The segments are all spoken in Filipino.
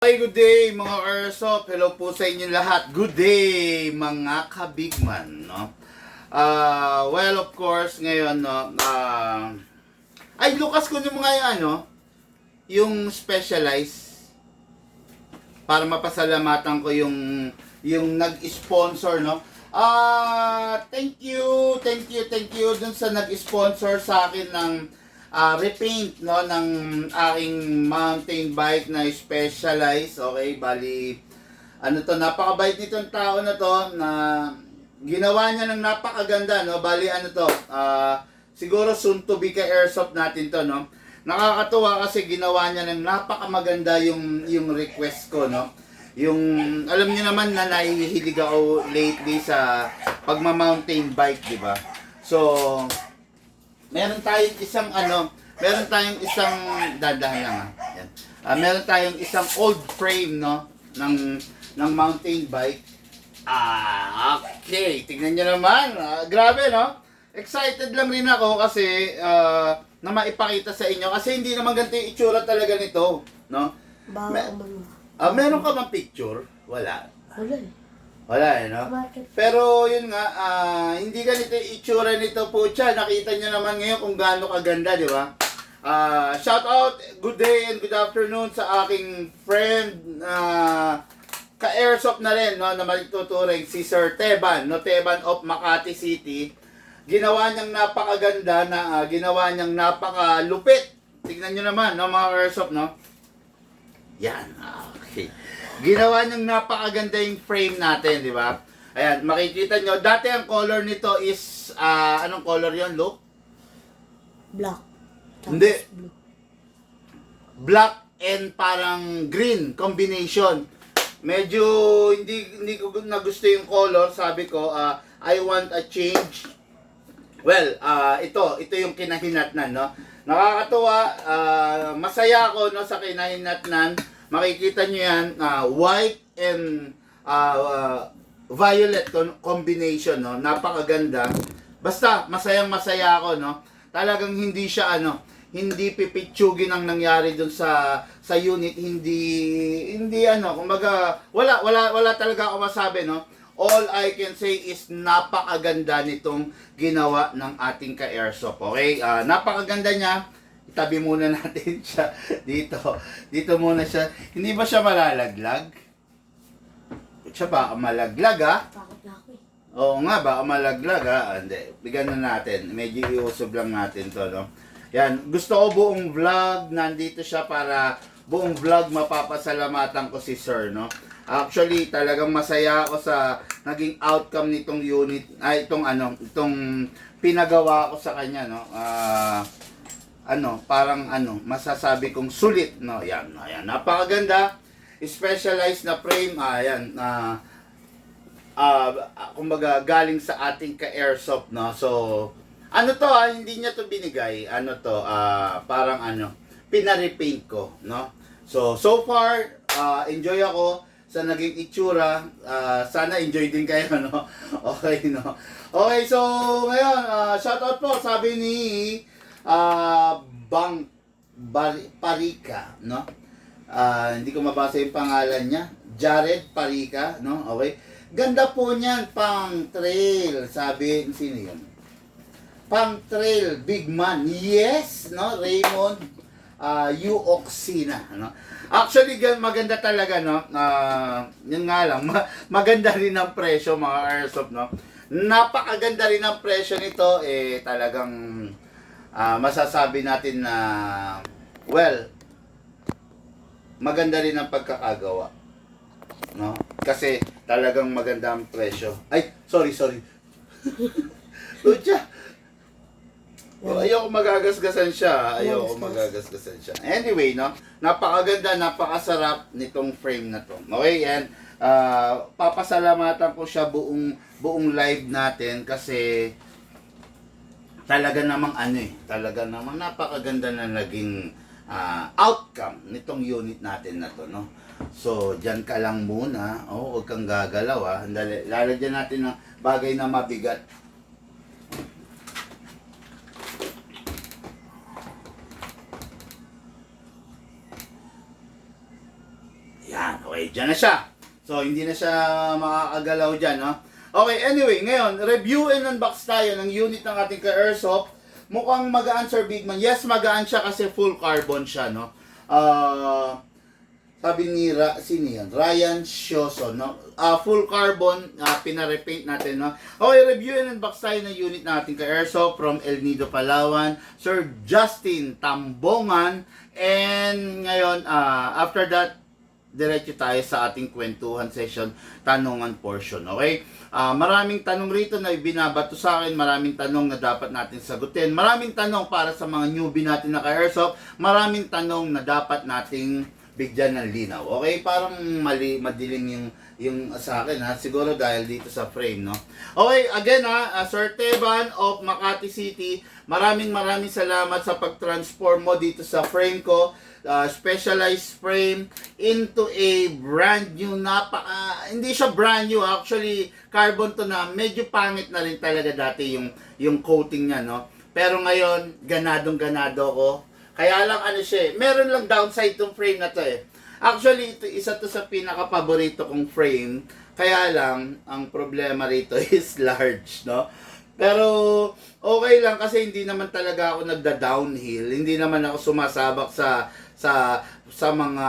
Hi, good day mga Airsoft. Hello po sa inyo lahat. Good day mga kabigman, no? Well, of course, ngayon, no, ay, Lucas, kunin mo nga yung yung specialized para mapasalamatan ko yung nag-sponsor, no? Thank you dun sa nag-sponsor sa akin ng repaint, no, ng aking mountain bike na specialized. Okay, bali napakabait nitong tao na to, na ginawa niya ng napakaganda, no. Bali siguro soon to be ka airsoft natin to, no. Nakakatuwa kasi ginawa niya ng napakamaganda yung request ko, no. Yung alam niyo naman na nahihilig ako lately sa pagma-mountain bike, di ba? So meron tayong isang dadahan lang Yan. Meron tayong isang old frame, no, ng mountain bike. Okay, tingnan niyo naman. Grabe, no? Excited lang rin ako kasi na maipakita sa inyo kasi hindi naman ganito yung itsura talaga nito, no? Meron ka bang picture? Wala. Wala no? Pero yun nga, hindi ganito yung itsura nito po siya. Nakita niyo naman ngayon kung gaano kaganda, di ba? Shout out, good day and good afternoon sa aking friend, ka-airsoft na rin, no, na magtuturing, si Sir Teban, no, Teban of Makati City. Ginawa niyang napakaganda, ginawa niyang napakalupit. Tignan niyo naman, no, mga airsoft, no? Yan, okay. Ginawa niyang napakaganda yung frame natin, di ba? Ayan, makikita nyo. Dati ang color nito is, anong color yon, Luke? Black. Hindi. Blue. Black and parang green combination. Medyo hindi ko na gusto yung color. Sabi ko, I want a change. Well, ito yung kinahinatnan, no? Nakakatuwa, masaya ako, no, sa kinahinatnan. Makikita nyo yan, white and violet combination, no? Napakaganda. Basta, masayang-masaya ako, no? Talagang hindi siya, hindi pipitsugin ang nangyari dun sa unit. Hindi, kumbaga, wala talaga ako masabi, no? All I can say is napakaganda nitong ginawa ng ating ka-airsoft, okay? Napakaganda niya. Itabi muna natin siya dito. Dito muna siya. Hindi ba siya malalaglag? Siya ba malaglag, Takot na ako eh. Oo nga, baka malaglag, Hindi. Bigyan na natin. Medyo iusog lang natin to, no? Yan. Gusto ko buong vlog. Nandito siya para buong vlog mapapasalamatan ko si Sir, no? Actually, talagang masaya ako sa naging outcome nitong unit. Itong pinagawa ko sa kanya, no? Masasabi kong sulit, no? Ayan, napakaganda. Specialized na frame, kumbaga galing sa ating ka-airsoft, no? So, hindi niya to binigay, pinarepaint ko, no? So far, enjoy ako sa naging itsura. Sana enjoy din kayo, no? Okay, no? Okay, so ngayon, shoutout po, sabi ni Parika, no? Hindi ko mabasa yung pangalan niya. Jared Parika, no? Okay. Ganda po niyan, pang trail. Sabi, sino yun? Pang trail, big man. Yes, no? Raymond Uoxina, no? Actually, maganda talaga, no? Yun nga lang, maganda rin ang presyo, mga airsoft, no? Napakaganda rin ang presyo nito, talagang masasabi natin na, well, maganda rin ang pagkakagawa, no? Kasi talagang maganda ang presyo. Ay, sorry. Lucha. Ayoko magagasgasan siya. Anyway, no? Napakaganda, napakasarap nitong frame na to. Okay, and papasalamatan ko siya buong live natin kasi talaga namang napakaganda na naging outcome nitong unit natin na to, no? So, dyan ka lang muna. Huwag kang gagalaw, Lalagyan natin ng bagay na mabigat. Yan. Okay, dyan na siya. So, hindi na siya makakagalaw dyan, no? Okay, anyway, ngayon, review and unbox tayo ng unit ng ating ka-airsoft. Mukhang magaan, Sir Bigman. Yes, magaan siya kasi full carbon siya, no? Sabi ni sino yan? Ryan Shioso, no? Full carbon, pinarepaint natin, no? Okay, review and unbox tayo ng unit natin ka-airsoft from El Nido, Palawan. Sir Justin Tambongan. And ngayon, after that, diretso tayo sa ating kwentuhan session, tanungan portion, okay? Maraming tanong rito na ibinabato sa akin, maraming tanong na dapat natin sagutin, maraming tanong para sa mga newbie natin na ka-airsoft, maraming tanong na dapat nating bigyan ng linaw, okay? Parang madilim yung sa akin, ha? Siguro dahil dito sa frame, no? Okay, again, Sir Teban of Makati City, maraming salamat sa pag-transform mo dito sa frame ko. Specialized frame into a brand new, hindi siya brand new, actually carbon to na medyo pangit na rin talaga dati yung coating niya, no? Pero ngayon, ganado ko. Kaya lang siya, meron lang downside tong frame na to Actually, ito, isa to sa pinaka-paborito kong frame. Kaya lang, ang problema rito is large, no? Pero okay lang kasi hindi naman talaga ako nagda-downhill. Hindi naman ako sumasabak sa mga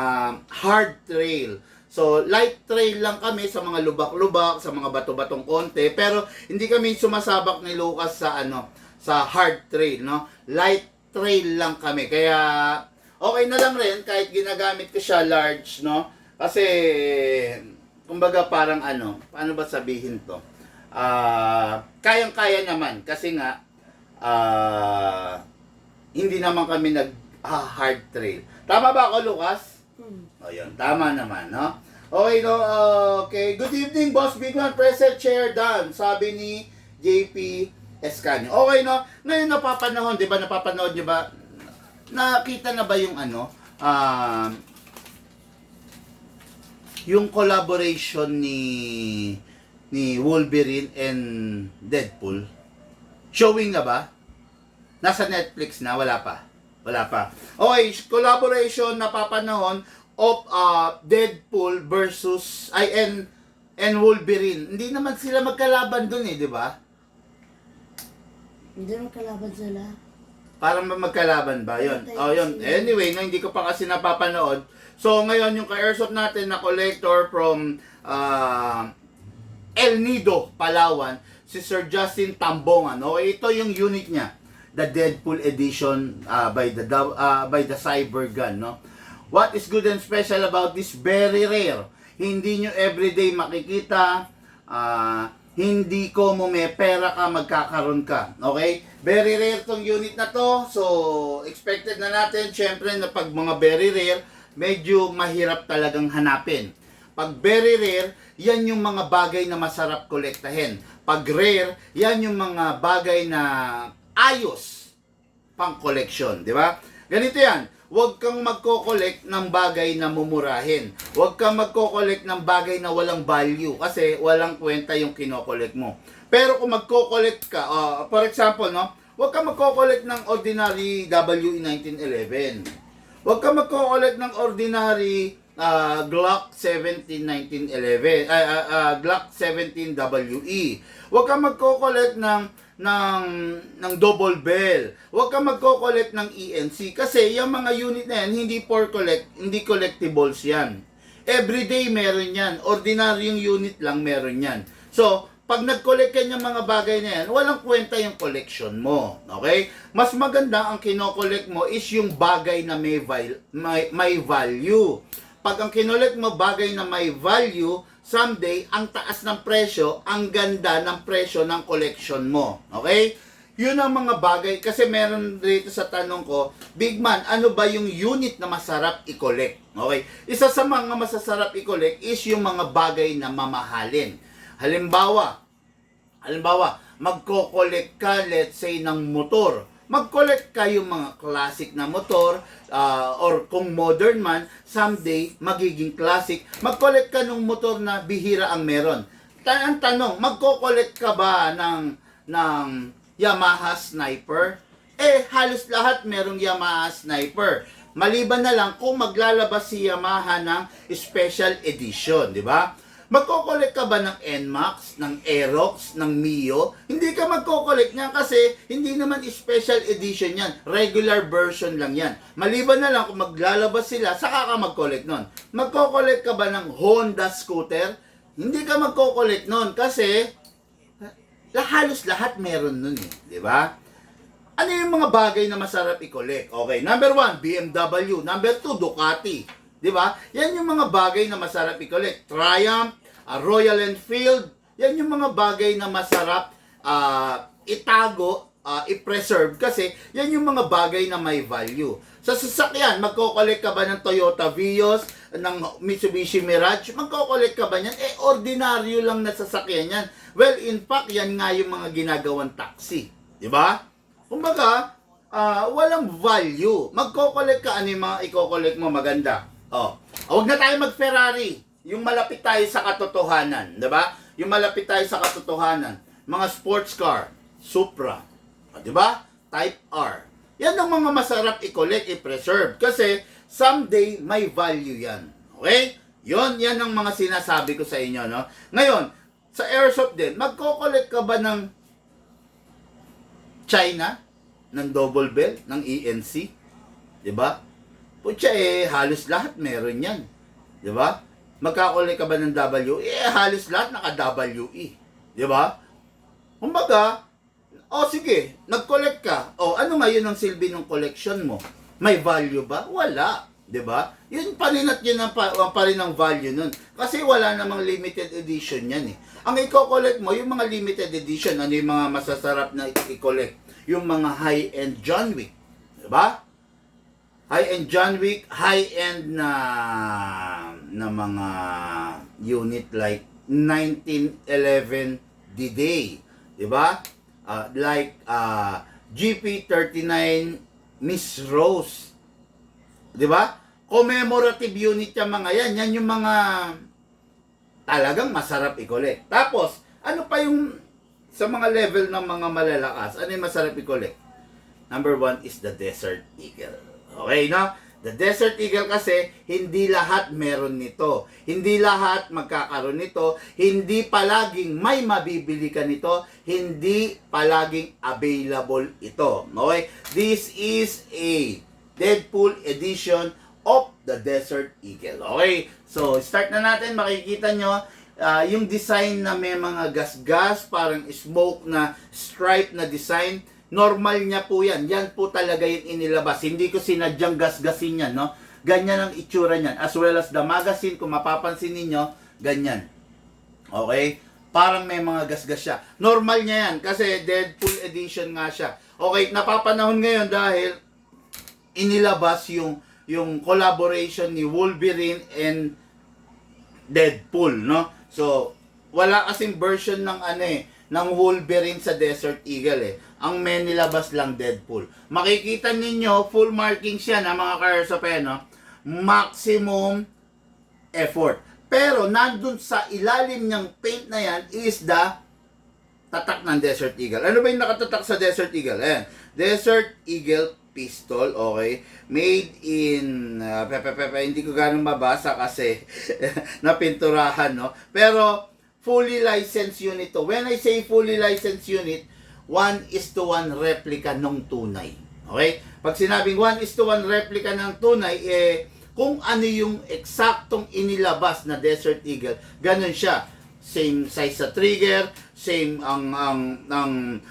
hard trail. So, light trail lang kami sa mga lubak-lubak, sa mga bato-batong konti, pero hindi kami sumasabak ni Lucas sa hard trail, no? Light trail lang kami. Kaya okay na lang rin kahit ginagamit ko siya large, no? Kasi kumbaga parang paano ba sabihin 'to? Kayang-kaya naman kasi nga hindi naman kami hard trail. Tama ba ako, Lucas? O yun, tama naman, no? Okay, no? Okay. Good evening, Boss Bigman. Present chair done. Sabi ni JP Escanio. Okay, no? Ngayon napapanahon, di ba? Napapanood nyo ba? Nakita na ba yung yung collaboration ni Wolverine and Deadpool? Showing na ba? Nasa Netflix na? Wala pa. Okay, collaboration na papanahon of Deadpool versus and Wolverine. Hindi naman sila magkalaban dun di ba? Hindi magkalaban sila. Parang magkalaban ba? Yun. Yun. Anyway, hindi ko pa kasi napapanood. So, ngayon yung ka-airsoft natin na collector from El Nido, Palawan, si Sir Justin Tambongan. Okay, ito yung unit niya. The Deadpool edition by the Cyber Gun, no? What is good and special about this? Very rare. Hindi nyo everyday makikita. Hindi ko mo may pera ka, magkakaroon ka. Okay? Very rare tong unit na to. So, expected na natin. Syempre, na pag mga very rare, medyo mahirap talagang hanapin. Pag very rare, yan yung mga bagay na masarap kolektahin. Pag rare, yan yung mga bagay na ayos pang collection, di ba? Ganito yan, huwag kang magko-collect ng bagay na mumurahin. Huwag kang magko-collect ng bagay na walang value kasi walang kwenta yung kino-collect mo. Pero kung magko-collect ka, for example, no, huwag kang magko-collect ng ordinary WE 1911. Huwag kang magko-collect ng ordinary Glock 17 1911, Glock 17 WE. Huwag kang magko-collect ng double bell. Huwag kang magko-collect ng ENC kasi yung mga unit na yan hindi collectibles yan. Everyday meron yan. Ordinaryong unit lang meron yan. So, pag nag-collect ka ng mga bagay na yan, walang kwenta yung collection mo. Okay? Mas maganda ang kino-collect mo is yung bagay na may value. Pag ang kinollect mo bagay na may value, someday, ang taas ng presyo, ang ganda ng presyo ng collection mo. Okay? Yun ang mga bagay. Kasi meron dito sa tanong ko, Big Man, ano ba yung unit na masarap i-collect? Okay? Isa sa mga masasarap i-collect is yung mga bagay na mamahalin. Halimbawa, magko-collect ka, let's say, ng motor. Mag-collect ka yung mga classic na motor, or kung modern man, someday, magiging classic. Mag-collect ka ng motor na bihira ang meron. Ang tanong, magko-collect ka ba ng Yamaha Sniper? Halos lahat merong Yamaha Sniper. Maliban na lang kung maglalabas si Yamaha ng special edition, di ba? Magko-collect ka ba ng NMAX, ng Aerox, ng Mio? Hindi ka magko-collect niyan kasi hindi naman special edition yan. Regular version lang yan. Maliban na lang kung maglalabas sila, saka ka mag-collect nun. Magko-collect ka ba ng Honda scooter? Hindi ka magko-collect nun kasi halos lahat meron nun eh. Di ba? Ano yung mga bagay na masarap i-collect? Okay, number 1, BMW. Number 2, Ducati. Di ba? Yan yung mga bagay na masarap i-collect. Triumph, Royal Enfield, yan yung mga bagay na masarap itago, i-preserve kasi yan yung mga bagay na may value. Sa sasakyan, magko-collect ka ba ng Toyota Vios, ng Mitsubishi Mirage? Magko-collect ka ba niyan? Ordinaryo lang na sasakyan yan. Well, in fact, yan nga yung mga ginagawang taxi. Di ba? Kumbaga, walang value. Magko-collect ka, ano yung mga i-collect mo maganda? Huwag na tayo mag-Ferrari. Yung malapit tayo sa katotohanan, 'di ba? Yung malapit tayo sa katotohanan, mga sports car, Supra, 'di ba? Type R. Yan ang mga masarap i-collect, i-preserve kasi someday may value 'yan. Okay? Yan ang mga sinasabi ko sa inyo, no? Ngayon, sa airsoft din, magko-collect ka ba ng China, ng double bell, ng ENC, 'di ba? Putya halos lahat meron 'yan. 'Di ba? Magkakolek ka ba ng W? Halos lahat naka-WE. Di ba? Kumbaga, sige, nag-collect ka. Ano ngayon ang silbi ng collection mo? May value ba? Wala. Di ba? Yun pa rin at yun ang pa rin ang value nun. Kasi wala namang limited edition yan eh. Ang i-collect mo, yung mga limited edition, ano yung mga masasarap na i-collect? Yung mga high-end John Wick. Di ba? High-end John Wick, high-end na mga unit like 1911 D-Day, di ba? GP39 Miss Rose, di ba? Commemorative unit yung mga yan. Yan yung mga talagang masarap i-collect. Tapos, ano pa yung sa mga level ng mga malalakas? Ano yung masarap i-collect? Number 1 is the Desert Eagle. Okay, no? The Desert Eagle kasi, hindi lahat meron nito. Hindi lahat magkakaroon nito. Hindi palaging may mabibili ka nito. Hindi palaging available ito. Okay? This is a Deadpool edition of the Desert Eagle. Okay? So, start na natin. Makikita nyo, yung design na may mga gas-gas, parang smoke na stripe na design. Normal niya po yan. Yan po talaga yung inilabas. Hindi ko sinadyang gas-gasin yan, no? Ganyan ang itsura niyan. As well as the magazine, kung mapapansin ninyo, ganyan. Okay? Parang may mga gas-gas siya. Normal niya yan kasi Deadpool edition nga siya. Okay, napapanahon ngayon dahil inilabas yung collaboration ni Wolverine and Deadpool, no? So, wala kasing version ng ng Wolverine sa Desert Eagle eh. Ang may nilabas lang Deadpool. Makikita ninyo, full marking siya na mga ka-airsoft, no? Maximum effort. Pero nandun sa ilalim niyang paint na yan is the tatak ng Desert Eagle. Ano ba yung nakatatak sa Desert Eagle? Ayan. Desert Eagle pistol, okay? Made in, hindi ko ganun mabasa kasi napinturahan, no? Pero, fully licensed unit to. When I say fully licensed unit, 1:1 replica ng tunay. Okay? Pag sinabing 1:1 replica ng tunay, kung ano yung eksaktong inilabas na Desert Eagle, ganun siya. Same size sa trigger, same ang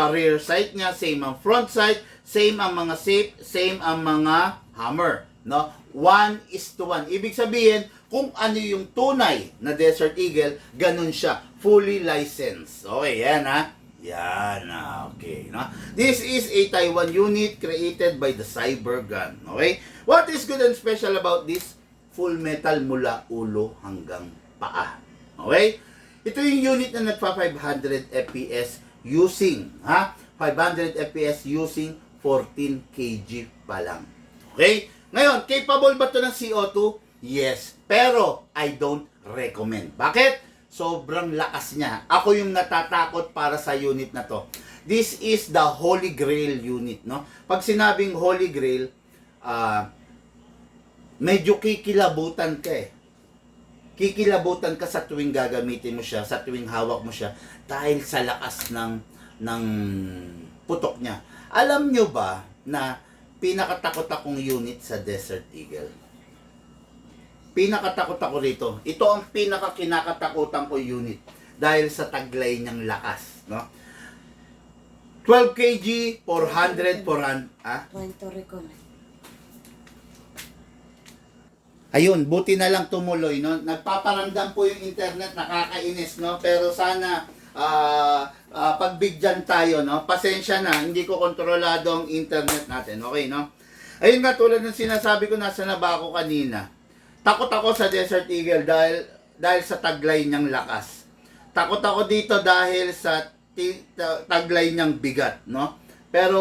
rear sight niya, same ang front sight, same ang mga shape, same ang mga hammer, no? 1:1. Ibig sabihin, kung ano yung tunay na Desert Eagle, ganun siya, fully licensed. Okay, yan ha. Yan, okay. No? This is a Taiwan unit created by the Cyber Gun. Okay? What is good and special about this? Full metal mula ulo hanggang paa. Okay? Ito yung unit na nagpa 500 FPS using, 500 FPS using 14 kg pa lang. Okay? Ngayon, capable ba ito ng CO2? Yes. Pero, I don't recommend. Bakit? Sobrang lakas niya. Ako yung natatakot para sa unit na to. This is the Holy Grail unit, no? Pag sinabing Holy Grail, medyo kikilabutan ka eh. Kikilabutan ka sa tuwing gagamitin mo siya, sa tuwing hawak mo siya, dahil sa lakas ng putok niya. Alam nyo ba na pinakatakot akong unit sa Desert Eagle? Pinakatakot ako rito. Ito ang pinakakinakatakutan ko unit dahil sa taglay niyang lakas, no? 12 kg, 400, Trying to recall. Ayun, buti na lang tumuloy, no? Nagpaparamdam po yung internet, nakakainis, no? Pero sana pagbigyan tayo, no? Pasensya na, hindi ko kontrolado ang internet natin, okay, no? Ayun nga, tulad ng sinasabi ko, nasa na ba ako kanina? Takot ako sa Desert Eagle dahil sa taglay niyang lakas. Takot ako dito dahil sa taglay niyang bigat, no? Pero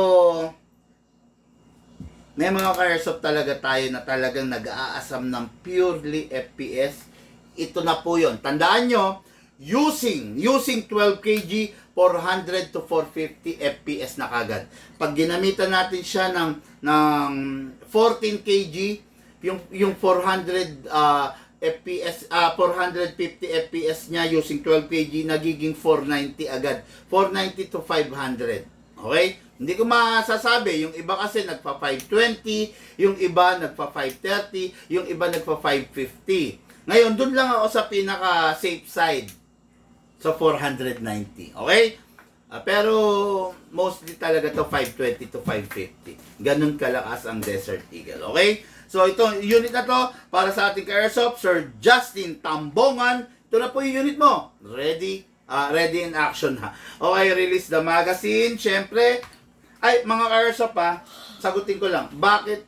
may mga ka-airsoft talaga tayo na talagang nag-aasam ng purely FPS. Ito na po yun. Tandaan nyo, using 12 kg, 400 to 450 FPS na kagad. Pag ginamitan natin siya ng 14 kg, yung 400 FPS, 450 FPS niya using 12 kg, nagiging 490 agad. 490 to 500. Okay? Hindi ko masasabi. Yung iba kasi nagpa 520, yung iba nagpa 530, yung iba nagpa 550. Ngayon, dun lang ako sa pinaka safe side sa 490. Okay? Pero mostly talaga to 520 to 550. Ganun kalakas ang Desert Eagle. Okay? So ito, unit na to para sa ating ka-airsoft, Sir Justin Tambongan. Ito na po yung unit mo. Ready? Ready in action ha. Okay, release the magazine. Siyempre, ay, mga ka-airsoft ha, sagutin ko lang, bakit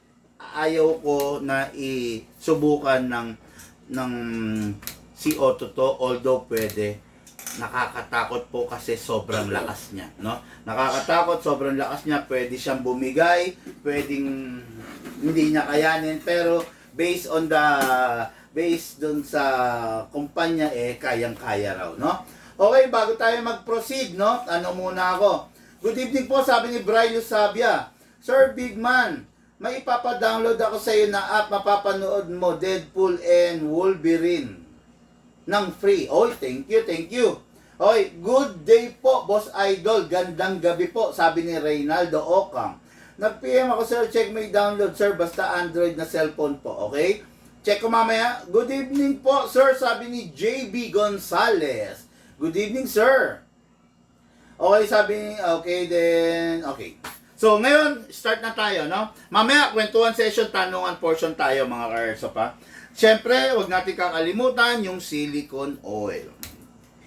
ayaw ko na isubukan ng CO2 to, although pwede. Nakakatakot po kasi sobrang lakas niya, no? Nakakatakot, sobrang lakas niya, pwede siyang bumigay, pwedeng hindi niya kayanin, pero based dun sa kumpanya kayang-kaya raw, no? Okay, bago tayo mag-proceed, no? Ano muna ako? Good evening po, sabi ni Braille Sabia. Sir Big Man, may ipapadownload ako sa iyo na app, mapapanood mo Deadpool and Wolverine ng free. Oy, thank you. Oy, good day po, Boss Idol. Gandang gabi po, sabi ni Reynaldo Ocam. Nag-PM ako, sir, check may download, sir, basta Android na cellphone po, okay? Check ko mamaya. Good evening po, sir, sabi ni JB Gonzales. Good evening, sir. Okay, okay. So, ngayon, start na tayo, no? Mamaya, kwentuhan session, tanungan portion tayo, mga ka-airsoft, ha? Siyempre, huwag natin kakalimutan yung silicone oil.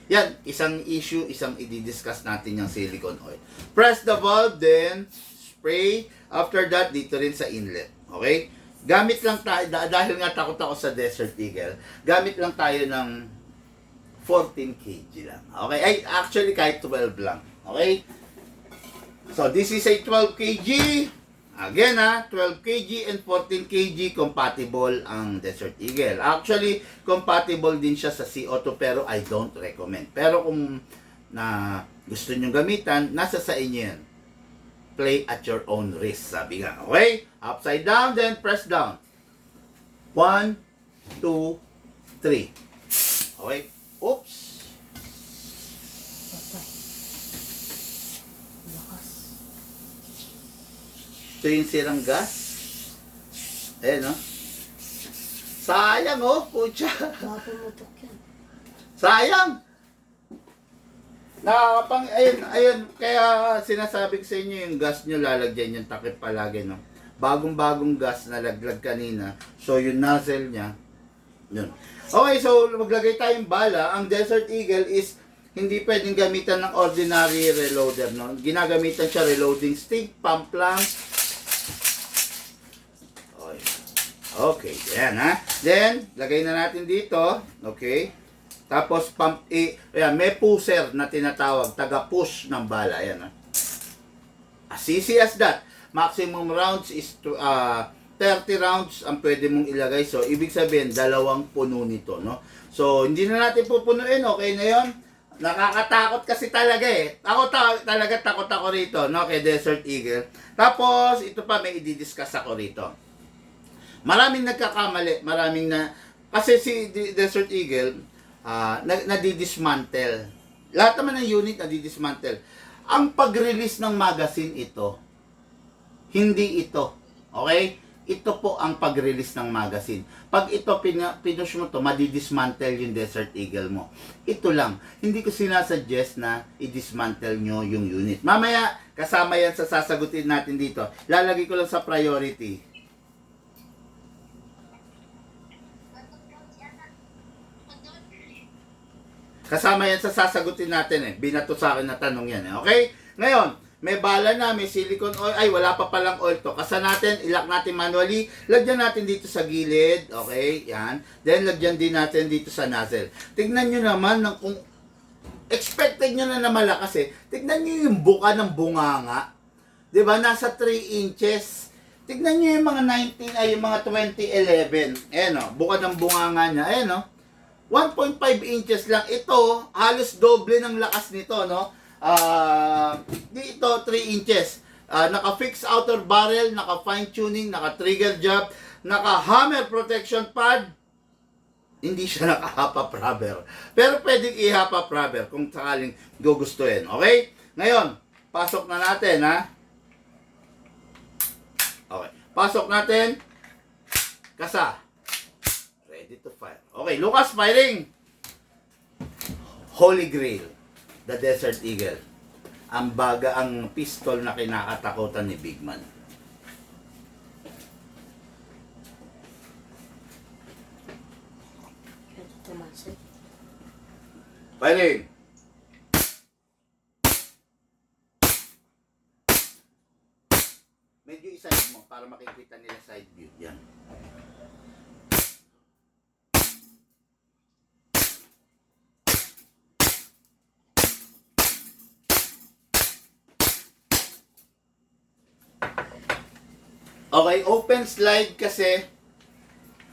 Yan, isang issue, isang i-discuss natin yung silicone oil. Press the valve, then spray. After that, dito rin sa inlet. Okay? Gamit lang tayo, dahil nga takot ako sa Desert Eagle, gamit lang tayo ng 14 kg lang. Okay? Ay, actually, kahit 12 lang. Okay? So, this is a 12 kg. Again, 12 kg and 14 kg compatible ang Desert Eagle. Actually, compatible din siya sa CO2 pero I don't recommend. Pero kung gusto nyo gamitan, nasa sa inyo yan. Play at your own risk, sabi nga. Okay? Upside down, then press down. 1, 2, 3. Okay? Oops. Ito yung sirang gas. Ayan, no? Sayang, oh, pucha. Pumutok yan. Sayang. Ayun, kaya sinasabi ko sa inyo yung gas nyo, lalagyan yung takip palagi, no? Bagong-bagong gas na laglag kanina. So, yung nozzle niya, yun. Okay, so, maglagay tayong bala. Ang Desert Eagle is hindi pwedeng gamitan ng ordinary reloader, no? Ginagamitan siya reloading stick, pump lang. Okay, yan ha. Then, lagay na natin dito. Okay. Tapos, pump, ayan, may pusher na tinatawag, taga-push ng bala. Ayan ha. As easy as that. Maximum rounds is 30 rounds ang pwede mong ilagay. So, ibig sabihin, 2 puno nito, no? So, hindi na natin pupunuin. Okay na yon. Nakakatakot kasi talaga eh. Talaga takot ako rito, no? Kay Desert Eagle. Tapos, ito pa, may i-discuss ako rito. Maraming nagkakamali, kasi si Desert Eagle, nadidismantle. Lahat naman ng unit nadidismantle. Ang pag-release ng magazine ito, hindi ito. Okay? Ito po ang pag-release ng magazine. Pag ito pinush mo to, madidismantle yung Desert Eagle mo. Ito lang. Hindi ko sinasuggest na i-dismantle nyo yung unit. Mamaya, kasama yan sa sasagutin natin dito. Lalagay ko lang sa priority. Kasama yan sa sasagutin natin eh. Binato sa akin na tanong yan eh. Okay? Ngayon, may bala na, may silicone oil. Ay, wala pa palang oil to. Kasa natin, ilak natin manually. Lagyan natin dito sa gilid. Okay? Yan. Then, lagyan din natin dito sa nozzle. Tignan nyo naman kung expected nyo na malakas eh. Tignan nyo yung buka ng bunganga. Diba? Nasa 3 inches. Tignan nyo yung mga 19, yung mga 2011. Ayan o. Buka ng bunganga niya. Ayan o. 1.5 inches lang. Ito, halos doble ng lakas nito, no? Dito, 3 inches. Naka-fix outer barrel, naka-fine tuning, naka-trigger job, naka-hammer protection pad. Hindi siya naka-hop-up rubber. Pero pwedeng i-hop-up rubber kung sakaling gugustuhin. Okay? Ngayon, pasok na natin, ha? Okay. Pasok natin. Kasa. Ready to fire. Okay, Lucas, firing! Holy Grail. The Desert Eagle. Ang pistol na kinakatakutan ni Bigman. Firing! Medyo iside mo para makikita nila side view. Yan. Okay, open slide kasi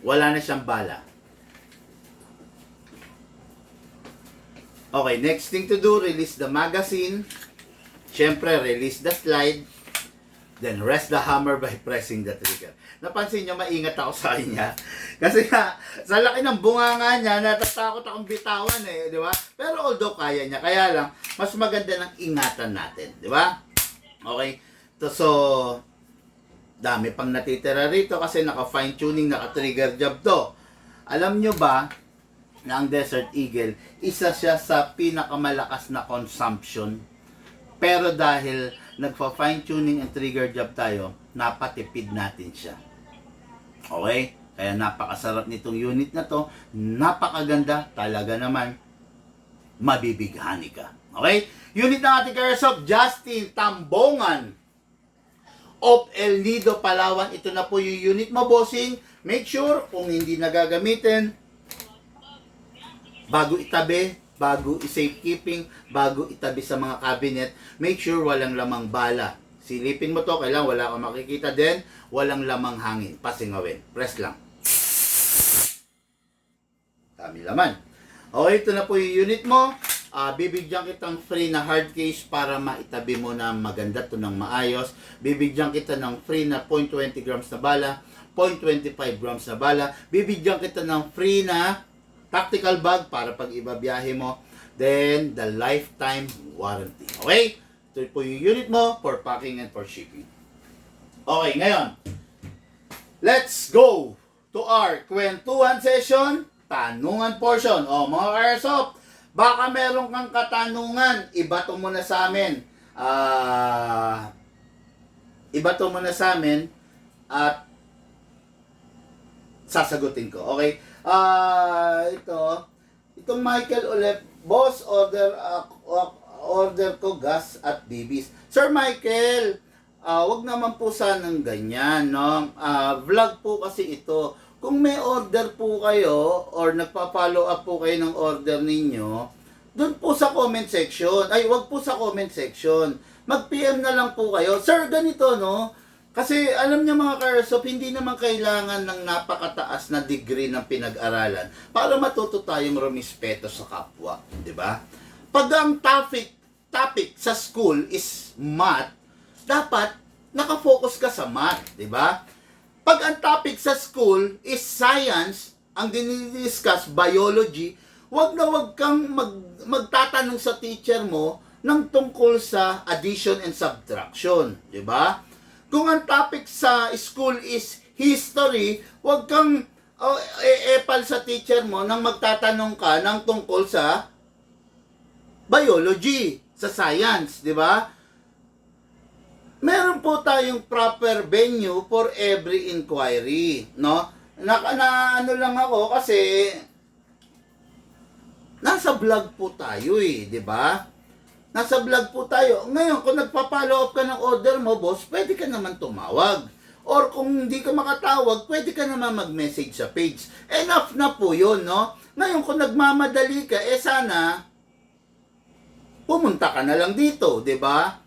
wala na siyang bala. Okay, next thing to do, release the magazine. Siyempre, release the slide. Then rest the hammer by pressing the trigger. Napansin nyo, maingat ako sa kanya. Kasi nga, sa laki ng bunganga niya, natatakot akong bitawan eh, di ba? Pero although kaya niya, kaya lang, mas maganda ng ingatan natin, di ba? Okay? So, dami pang natitira rito kasi naka-fine tuning, naka-trigger job to. Alam nyo ba na ang Desert Eagle, isa siya sa pinakamalakas na consumption. Pero dahil nagpa-fine tuning and trigger job tayo, napatipid natin siya. Okay? Kaya napakasarap nitong unit na to. Napakaganda. Talaga naman, mabibighani ka. Okay? Unit ng ating Airsoft, Justin Tambongan of El Nido, Palawan. Ito na po yung unit mo, bossing. Make sure kung hindi nagagamitin, bago itabi, bago i-safekeeping, bago itabi sa mga cabinet, make sure walang lamang bala. Silipin mo to, kailangan wala kang makikita din, walang lamang hangin. Pasingawin. Press lang. Dami laman. Okay, ito na po yung unit mo. Bibigyan kitang free na hard case para maitabi mo na maganda to ng maayos. Bibigyan kita ng free na 0.20 grams na bala, 0.25 grams na bala. Bibigyan kita ng free na tactical bag para pag ibabiyahe mo. Then, the lifetime warranty. Okay? Ito po yung unit mo for packing and for shipping. Okay, ngayon, let's go to our kwentuhan session, tanungan portion. O, mga Airsoft, baka meron kang katanungan, ibato mo na sa amin. Ibato mo na sa amin at sasagutin ko. Okay? Itong Michael ulit, boss, order ko gas at BBs. Sir Michael, wag naman po sanang ganyan, no? Vlog po kasi ito. Kung may order po kayo or nagpa-follow up po kayo ng order ninyo, doon po sa comment section. Ay, wag po sa comment section. Mag-PM na lang po kayo. Sir, ganito, no? Kasi alam niyo mga Airsoft, hindi naman kailangan ng napakataas na degree ng pinag-aralan para matuto tayong rumispeto sa kapwa, di ba? Pag ang topic sa school is math, dapat nakafocus ka sa math, di ba? Pag ang topic sa school is science, ang dinidiscuss biology, wag na wag kang magtatanong sa teacher mo ng tungkol sa addition and subtraction, di ba? Kung ang topic sa school is history, wag kang epal sa teacher mo nang magtatanong ka ng tungkol sa biology, sa science, di ba? Meron po tayong proper venue for every inquiry, no? Ano lang ako kasi nasa vlog po tayo di ba? Nasa vlog po tayo. Ngayon, kung nagpa-follow up ka ng order mo, boss, pwede ka naman tumawag. Or kung hindi ka makatawag, pwede ka naman mag-message sa page. Enough na po yun, no? Ngayon, kung nagmamadali ka, sana pumunta ka na lang dito, di ba?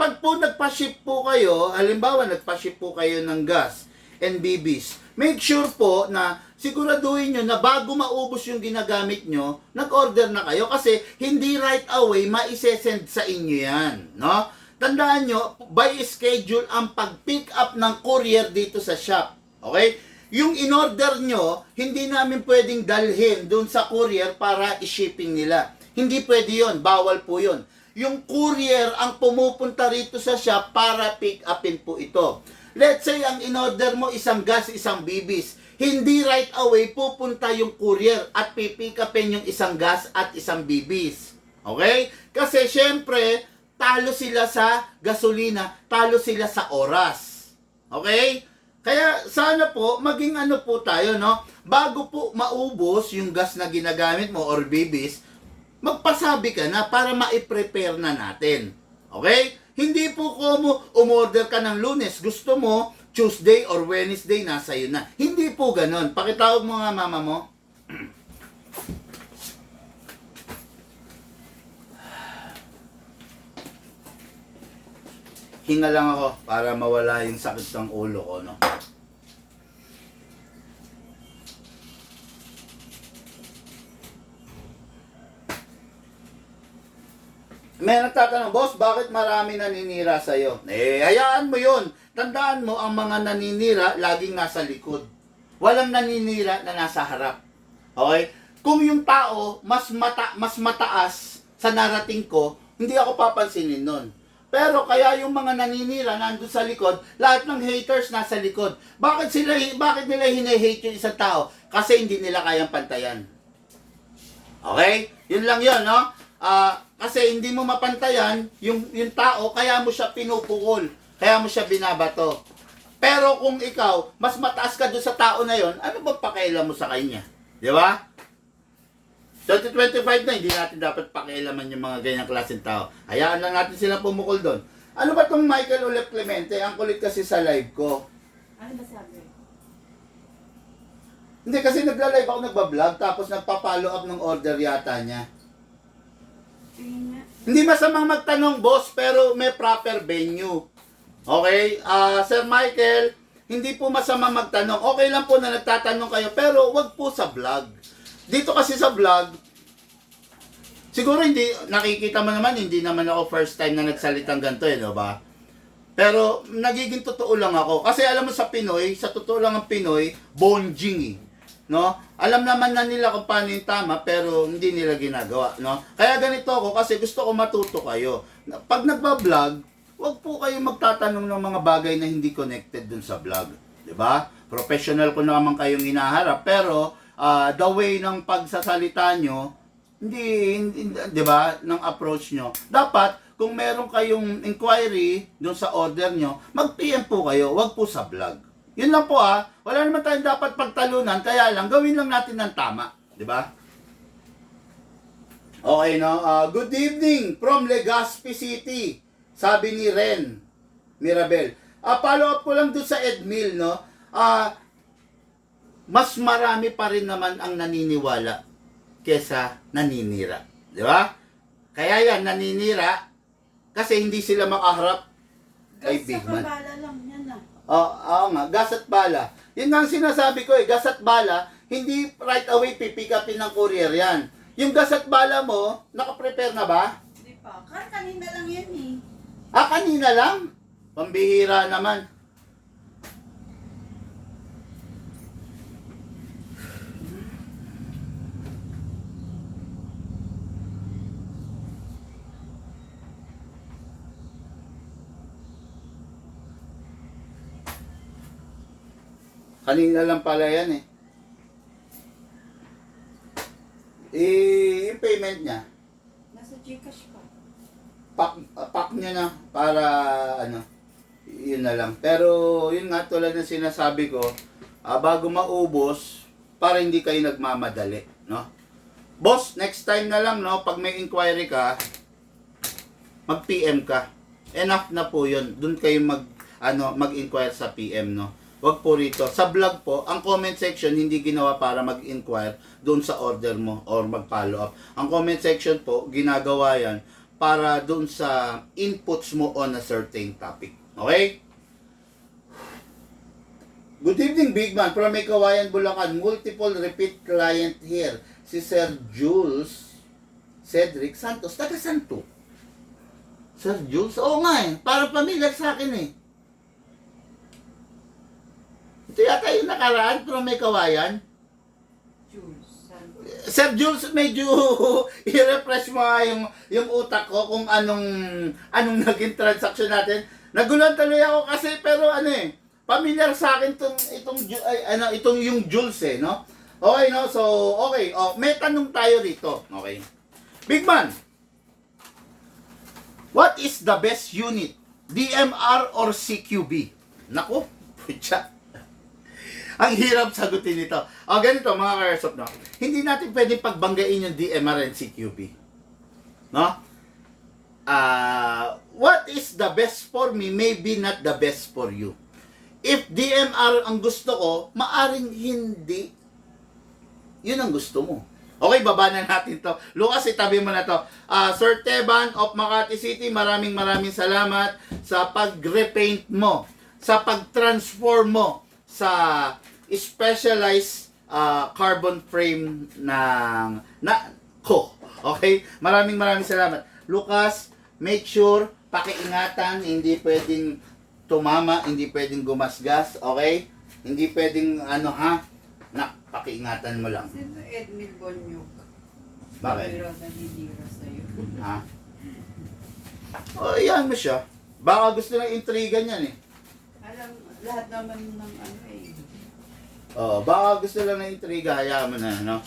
Pag po nagpa-ship po kayo, halimbawa nagpa-ship po kayo ng gas and BBs, make sure po na siguraduhin nyo na bago maubos yung ginagamit nyo, nag-order na kayo kasi hindi right away maisesend sa inyo yan, no? Tandaan nyo, by schedule ang pag-pick up ng courier dito sa shop, okay? Yung in-order nyo, hindi namin pwedeng dalhin dun sa courier para i-shipping nila. Hindi pwede yon, bawal po yon. Yung courier ang pumupunta rito sa shop para pick upin po ito. Let's say ang in-order mo isang gas, isang bibis. Hindi right away pupunta yung courier at pipick upin yung isang gas at isang bibis. Okay? Kasi syempre, talo sila sa gasolina, talo sila sa oras. Okay? Kaya sana po, maging ano po tayo, no? Bago po maubos yung gas na ginagamit mo or bibis, magpasabi ka na para ma-prepare na natin. Okay? Hindi po umorder ka ng Lunes, gusto mo Tuesday or Wednesday nasa iyo na. Hindi po ganon. Pakitawag mo nga mama mo. Hinga lang ako para mawala yung sakit ng ulo ko, no? May nagtatanong, boss, bakit marami naninira sa'yo? Hayaan mo yun. Tandaan mo, ang mga naninira, laging nasa likod. Walang naninira na nasa harap. Okay? Kung yung tao, mas mataas sa narating ko, hindi ako papansinin nun. Pero kaya yung mga naninira nandun sa likod, lahat ng haters nasa likod. Bakit nila hine-hate yung isang tao? Kasi hindi nila kayang pantayan. Okay? Yun lang yun, no? Kasi hindi mo mapantayan yung tao, kaya mo siya pinupukol, kaya mo siya binabato. Pero kung ikaw, mas mataas ka doon sa tao na yon, ano ba pakialam mo sa kanya? Di ba? 2025 na, hindi natin dapat pakialaman yung mga ganyang klaseng tao. Hayaan lang natin sila pumukol doon. Ano ba tong Michael Ulep Clemente? Ang kulit kasi sa live ko. Ano ba sabi? Hindi, kasi nagla-live ako, nagbablog, tapos nagpa-follow up ng order yata niya. Hindi masamang magtanong, boss, pero may proper venue. Okay? Sir Michael, hindi po masamang magtanong. Okay lang po na nagtatanong kayo, pero wag po sa vlog. Dito kasi sa vlog, siguro hindi, nakikita mo naman, hindi naman ako first time na nagsalitang ganito, no ba? Pero nagiging totoo lang ako. Kasi alam mo sa Pinoy, sa totoo lang ang Pinoy, bonjing no? Alam naman na nila kung paano yung tama, pero hindi nila ginagawa, no? Kaya ganito ako kasi gusto ko matuto kayo. Pag nagba-vlog, wag po kayo magtatanong ng mga bagay na hindi connected dun sa vlog, 'di ba? Professional ko naman kayong hinaharap, pero the way ng pagsasalita nyo, hindi 'di ba, ng approach nyo. Dapat kung meron kayong inquiry dun sa order nyo, mag-PM po kayo, wag po sa vlog. Yun lang po wala naman tayong dapat pagtalunan, kaya lang gawin lang natin ng tama, 'di ba? Okay, no? Good evening from Legazpi City. Sabi ni Ren Mirabel. Follow up ko lang doon sa Edmil, no? Mas marami pa rin naman ang naniniwala kesa naninira, 'di ba? Kaya yan naninira kasi hindi sila makaharap kay Big Man. Gas sa kabala lang yan Oo nga, gas at bala. Yun nga ang sinasabi ko gas at bala, hindi right away pipick upin ng courier yan. Yung gas at bala mo, nakaprepare na ba? Hindi pa. Kanina lang yan Kanina lang? Pambihira naman. Kanina lang pala yan eh. Yung payment niya, Nasa Gcash pa. pack nyo na para ano, yun na lang. Pero yun nga tulad ng sinasabi ko, bago maubos, para hindi kayo nagmamadali, no? Boss, next time na lang, no, pag may inquiry ka, mag-PM ka. Enough na po yun. Doon kayo mag-inquire sa PM, no? Wag po rito. Sa vlog po, ang comment section hindi ginawa para mag-inquire doon sa order mo or mag-follow up. Ang comment section po, ginagawa yan para doon sa inputs mo on a certain topic. Okay? Good evening, Big Man. From May Kawayan, Bulacan. Multiple repeat client here. Si Sir Jules Cedric Santos. Taga Santo. Sir Jules? Oo nga eh. Parang familiar sa akin eh. Ito yata yung nakaraan from May Kawayan. Sir Jules, medyo i-refresh mo nga yung utak ko kung anong naging transaction natin. Nagulan tuloy ako kasi pero ano eh, familiar sa akin itong yung Jules eh, no? Okay, no? So, okay. Oh, may tanong tayo rito. Okay. Big Man, what is the best unit? DMR or CQB? Nako, putya. Ang hirap sagutin nito. O, ganito mga ka-airsoft, no? Hindi natin pwedeng pagbanggain yung DMR and CQB. No? What is the best for me, maybe not the best for you. If DMR ang gusto ko, maaring hindi. Yun ang gusto mo. Okay, baba na natin to. Lucas, itabi mo na to. Sir Teban of Makati City, maraming salamat sa pag-repaint mo, sa pag-transform mo sa specialized carbon frame ko. Okay? Maraming salamat. Lucas, make sure, pakiingatan, hindi pwedeng tumama, hindi pwedeng gumasgas, okay? Hindi pwedeng pakiingatan mo lang. Sino Edmil Bonyok? Bakit? Pero nanidira sa'yo. Ha? O, iyan mo siya. Baka gusto ng intriga niyan eh. Alam, lahat naman ng ano eh. Baka gusto lang ng intriga, hayaan mo na, no?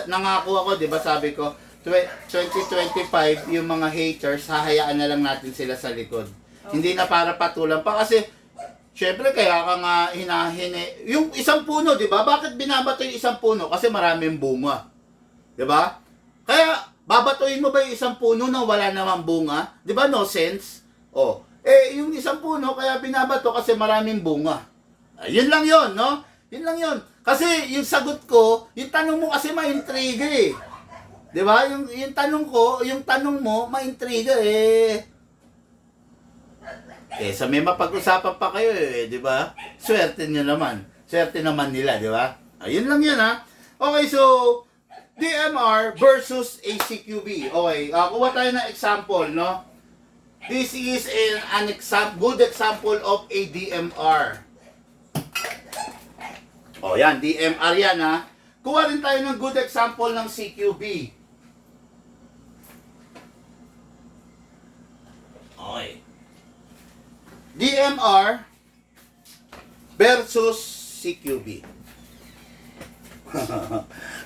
Nangako ako, di ba, sabi ko, 2025, yung mga haters, hahayaan na lang natin sila sa likod. Okay. Hindi na para patulan pa kasi, syempre, kaya ka nga hinahine. Yung isang puno, di ba? Bakit binabato yung isang puno? Kasi maraming bunga. Di ba? Kaya, babatuin mo ba yung isang puno na wala namang bunga? Di ba? No sense? Yung isang puno, kaya binabato kasi maraming bunga. Yun lang yun, no? Yun lang yun. Kasi yung sagot ko, yung tanong mo kasi ma-intriga eh. Di ba? Yung tanong mo, ma-intriga eh. Sa may mapag-usapan pa kayo eh, di ba? Swerte nyo naman. Swerte naman nila, di ba? Ayun lang yun ha. Okay, so, DMR versus ACQB. Okay, kuha tayo ng example, no? This is an good example of a DMR. Yan, DMR yan ha. Kuha rin tayo ng good example ng CQB. Okay. DMR versus CQB.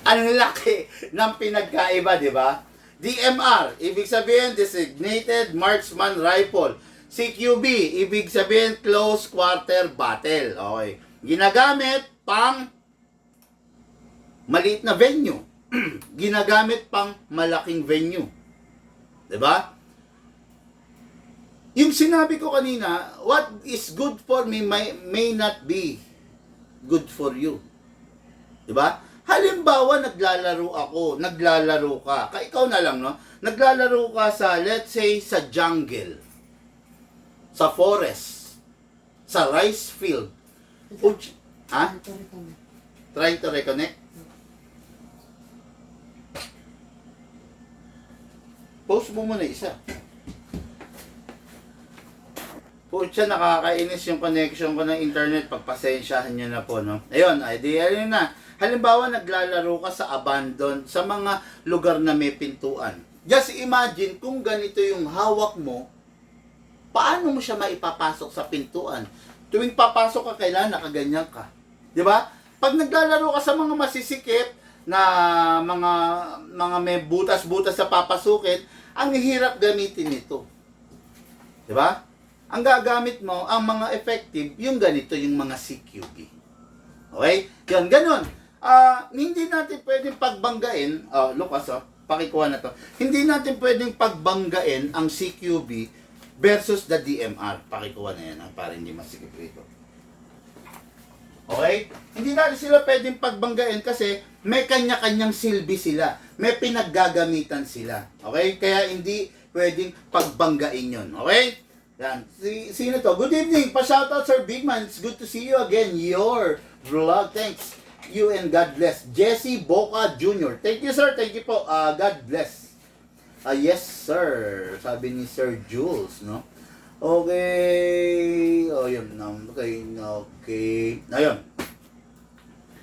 Ang laki ng pinagkaiba, di ba? DMR, ibig sabihin Designated Marksman Rifle. CQB, ibig sabihin Close Quarter Battle. Okay. Ginagamit pang maliit na venue. Ginagamit pang malaking venue. di ba? Yung sinabi ko kanina, what is good for me may not be good for you. Di ba? Halimbawa, naglalaro ka. Ikaw na lang, no? Naglalaro ka sa, let's say, sa jungle, sa forest, sa rice field. Ha? Trying to reconnect? Post mo muna isa. Pucha, nakakainis yung connection ko ng internet. Pagpasensyahan nyo na po, no? Ayun, idea yun na. Halimbawa, naglalaro ka sa abandon, sa mga lugar na may pintuan. Just imagine kung ganito yung hawak mo, paano mo siya maipapasok sa pintuan? Tuwing papasok ka, kailangan nakaganyan ka. 'Di ba? Pag naglalaro ka sa mga masisikip na mga may butas-butas sa papasukin, ang hirap gamitin ito. 'Di ba? Ang gagamit mo, ang mga effective, yung ganito, yung mga CQB. Okay? Yan, ganun. Hindi natin pwedeng pagbanggain, Lucas, pakikuha na to. Hindi natin pwedeng pagbanggain ang CQB versus the DMR. Pakikuha na yan, para hindi masikip rito. Okay? Hindi natin sila pwedeng pagbanggain kasi may kanya-kanyang silbi sila. May pinaggagamitan sila. Okay? Kaya hindi pwedeng pagbanggain yun. Okay? Yan. Sino to? Good evening. Pa-shoutout, Sir Bigman. It's good to see you again. Your vlog. Thanks. You and God bless. Jesse Boca Jr. Thank you, sir. Thank you po. God bless. Yes, sir. Sabi ni Sir Jules, no? Okay. Yun. Okay. Ayun.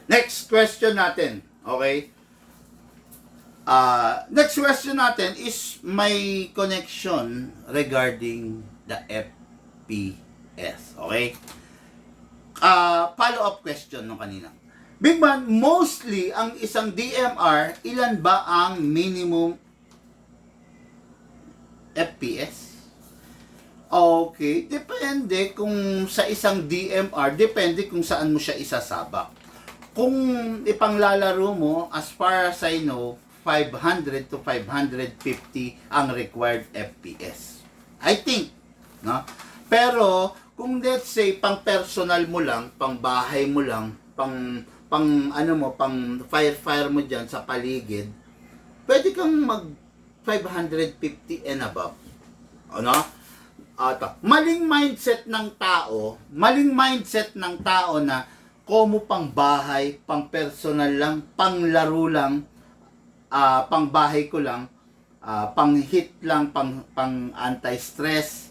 Next question natin. Okay? Next question natin is may connection regarding the FPS. Okay? Follow-up question nung kanina. Big Man, mostly ang isang DMR, ilan ba ang minimum FPS? Okay, depende kung sa isang DMR, depende kung saan mo siya isasabak. Kung ipanglalaro mo, as far as I know, 500 to 550 ang required FPS. I think, no? Pero kung let's say pang personal mo lang, pang bahay mo lang, pang fire mo diyan sa paligid, pwede kang mag 550 and above. Ano? Maling mindset ng tao na komo pang bahay, pang personal lang, pang laro lang, pang bahay ko lang, pang hit lang, pang anti-stress,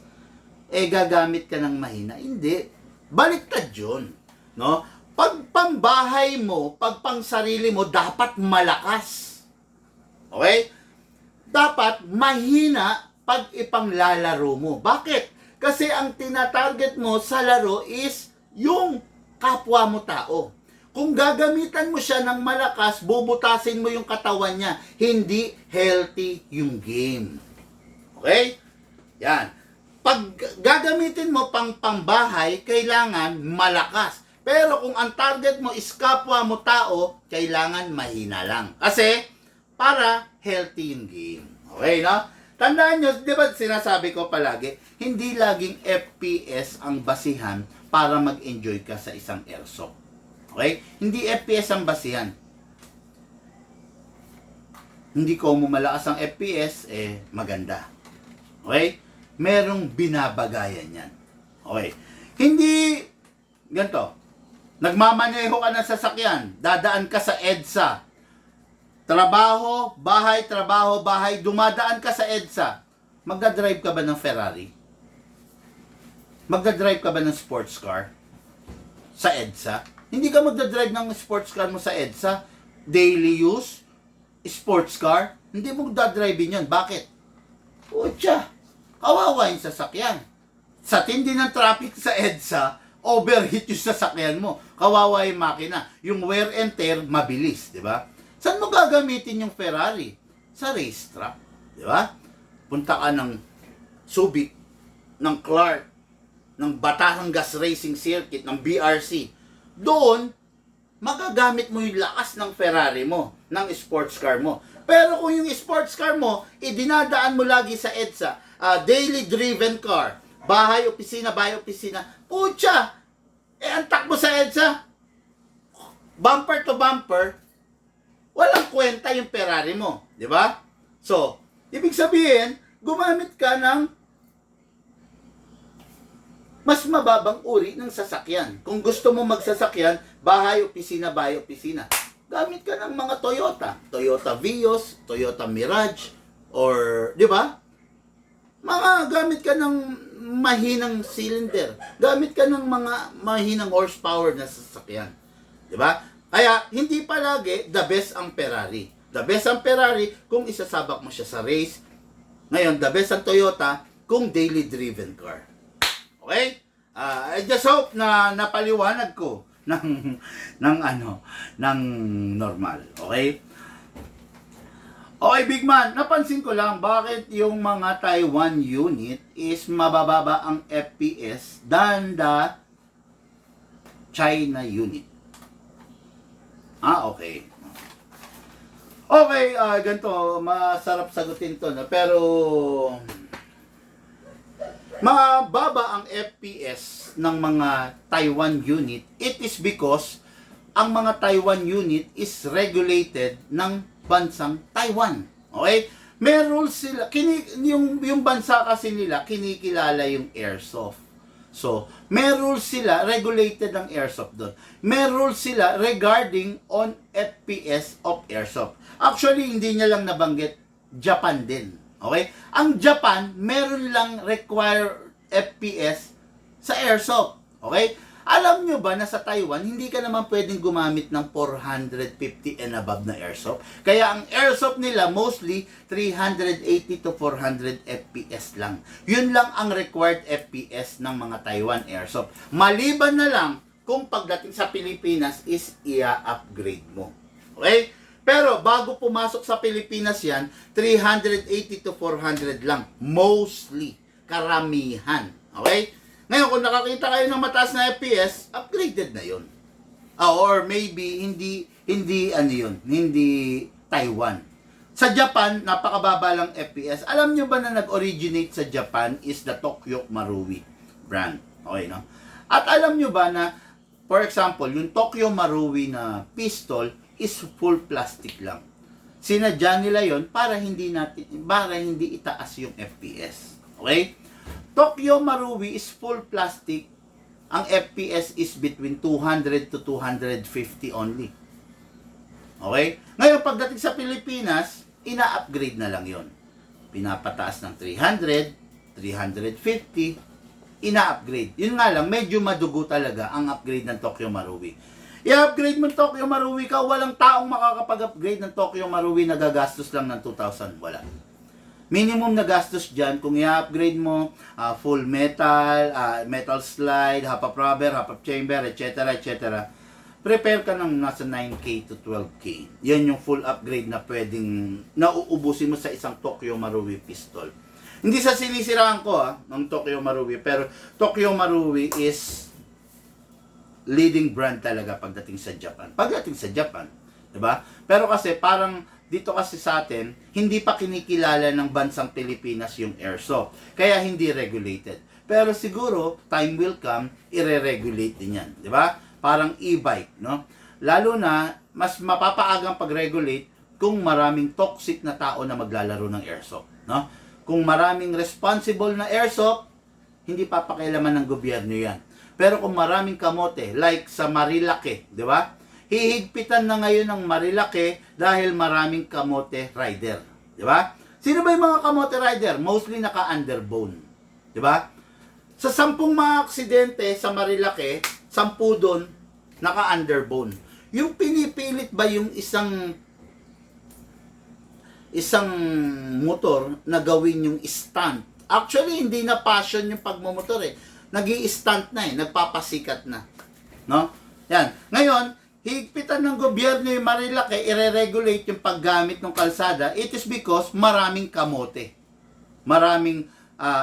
gagamit ka ng mahina. Hindi. Baliktad yun. No? Pag pang bahay mo, pag pang sarili mo, dapat malakas. Okay? Dapat mahina pag ipanglalaro mo. Bakit? Kasi ang tinatarget mo sa laro is yung kapwa mo tao. Kung gagamitan mo siya ng malakas, bubutasin mo yung katawan niya. Hindi healthy yung game. Okay? Yan. Pag gagamitin mo pang pambahay, kailangan malakas. Pero kung ang target mo is kapwa mo tao, kailangan mahina lang. Kasi, para healthy yung game. Okay, no? Tandaan nyo, di ba sinasabi ko palagi, hindi laging FPS ang basihan para mag-enjoy ka sa isang airsoft. Okay? Hindi FPS ang basihan. Hindi ko malakas ang FPS, maganda. Okay? Merong binabagayan yan. Okay? Hindi, ganito, nagmamaneho ka ng sasakyan, dadaan ka sa EDSA, trabaho, bahay, dumadaan ka sa EDSA, magdadrive ka ba ng Ferrari? Magdadrive ka ba ng sports car? Sa EDSA? Hindi ka magdadrive ng sports car mo sa EDSA. Daily use, sports car, hindi mo dadrive yun. Bakit? Putya, kawawa yung sasakyan. Sa tindi ng traffic sa EDSA, overheat yung sasakyan mo. Kawawa yung makina. Yung wear and tear, mabilis, di ba? Saan mo gagamitin yung Ferrari? Sa racetrack, di ba? Punta ka ng Subic, ng Clark, ng Batangas Racing Circuit, ng BRC. Doon, magagamit mo yung lakas ng Ferrari mo, ng sports car mo. Pero kung yung sports car mo, idinadaan mo lagi sa EDSA, daily driven car, bahay, opisina, putya, ang takbo sa EDSA, bumper to bumper, walang kwenta yung Ferrari mo, di ba? So, ibig sabihin, gumamit ka ng mas mababang uri ng sasakyan. Kung gusto mo magsasakyan, bahay, opisina, gamit ka ng mga Toyota Vios, Toyota Mirage, or, di ba? Gamit ka ng mahinang cylinder. Gamit ka ng mga mahinang horsepower na sasakyan. Di ba? Kaya, hindi palagi the best ang Ferrari. The best ang Ferrari kung isasabak mo siya sa race. Ngayon, the best ang Toyota kung daily driven car. Okay? I just hope na napaliwanag ko ng normal. Okay? Okay, big man, napansin ko lang bakit yung mga Taiwan unit is mabababa ang FPS than the China unit. Okay. Okay, ganito, masarap sagutin to, no? Pero mababa ang FPS ng mga Taiwan unit. It is because ang mga Taiwan unit is regulated ng bansang Taiwan. Okay? May rules sila. Yung bansa kasi nila, kinikilala yung airsoft. So, may rules sila, regulated ang airsoft doon. May rules sila regarding on FPS of airsoft. Actually, hindi niya lang nabanggit, Japan din. Okay? Ang Japan, meron lang require FPS sa airsoft. Okay? Alam nyo ba na sa Taiwan, hindi ka naman pwedeng gumamit ng 450 and above na airsoft? Kaya ang airsoft nila mostly 380 to 400 FPS lang. Yun lang ang required FPS ng mga Taiwan airsoft. Maliban na lang kung pagdating sa Pilipinas is i-upgrade mo. Okay? Pero bago pumasok sa Pilipinas yan, 380 to 400 lang. Mostly. Karamihan. Okay? Ngayon, kung nakakita kayo ng mataas na FPS, upgraded na yun. Or maybe, hindi Taiwan. Sa Japan, napakababa lang FPS. Alam nyo ba na nag-originate sa Japan is the Tokyo Marui brand. Okay, no? At alam nyo ba na, for example, yung Tokyo Marui na pistol is full plastic lang. Sinadya nila yon para hindi itaas yung FPS. Okay? Tokyo Marui is full plastic. Ang FPS is between 200 to 250 only. Okay? Ngayon, pagdating sa Pilipinas, ina-upgrade na lang yon. Pinapataas ng 300, 350, ina-upgrade. Yun nga lang, medyo madugo talaga ang upgrade ng Tokyo Marui. I-upgrade mo Tokyo Marui ka, walang taong makakapag-upgrade ng Tokyo Marui na gagastos lang ng 2,000. Wala. Minimum na gastos dyan, kung i-upgrade mo, full metal, metal slide, half up rubber, half up chamber, etc. Prepare ka ng nasa 9K to 12K. Yan yung full upgrade na pwedeng nauubusin mo sa isang Tokyo Marui pistol. Hindi sa sinisiraan ko ng Tokyo Marui, pero Tokyo Marui is leading brand talaga pagdating sa Japan. Diba? Pero kasi parang dito kasi sa atin, hindi pa kinikilala ng bansang Pilipinas yung airsoft. Kaya hindi regulated. Pero siguro, time will come, ire-regulate din yan. Di ba? Parang e-bike, no? Lalo na, mas mapapaagang pag-regulate kung maraming toxic na tao na maglalaro ng airsoft, no? Kung maraming responsible na airsoft, hindi papakialaman ng gobyerno yan. Pero kung maraming kamote, like sa Marilake, di ba? Hihigpitan na ngayon ng Marilake dahil maraming kamote rider. Di ba? Sino ba yung mga kamote rider? Mostly naka-underbone. Di ba? Sa 10 mga aksidente sa Marilake, 10 doon naka-underbone. Yung pinipilit ba yung isang motor na gawin yung stunt? Actually, hindi na passion yung pagmumotor eh. Nag-i-stunt na eh. Nagpapasikat na. No? Yan. Ngayon, higpitan ng gobyerno yung Marilake, i-regulate yung paggamit ng kalsada. It is because maraming kamote. Maraming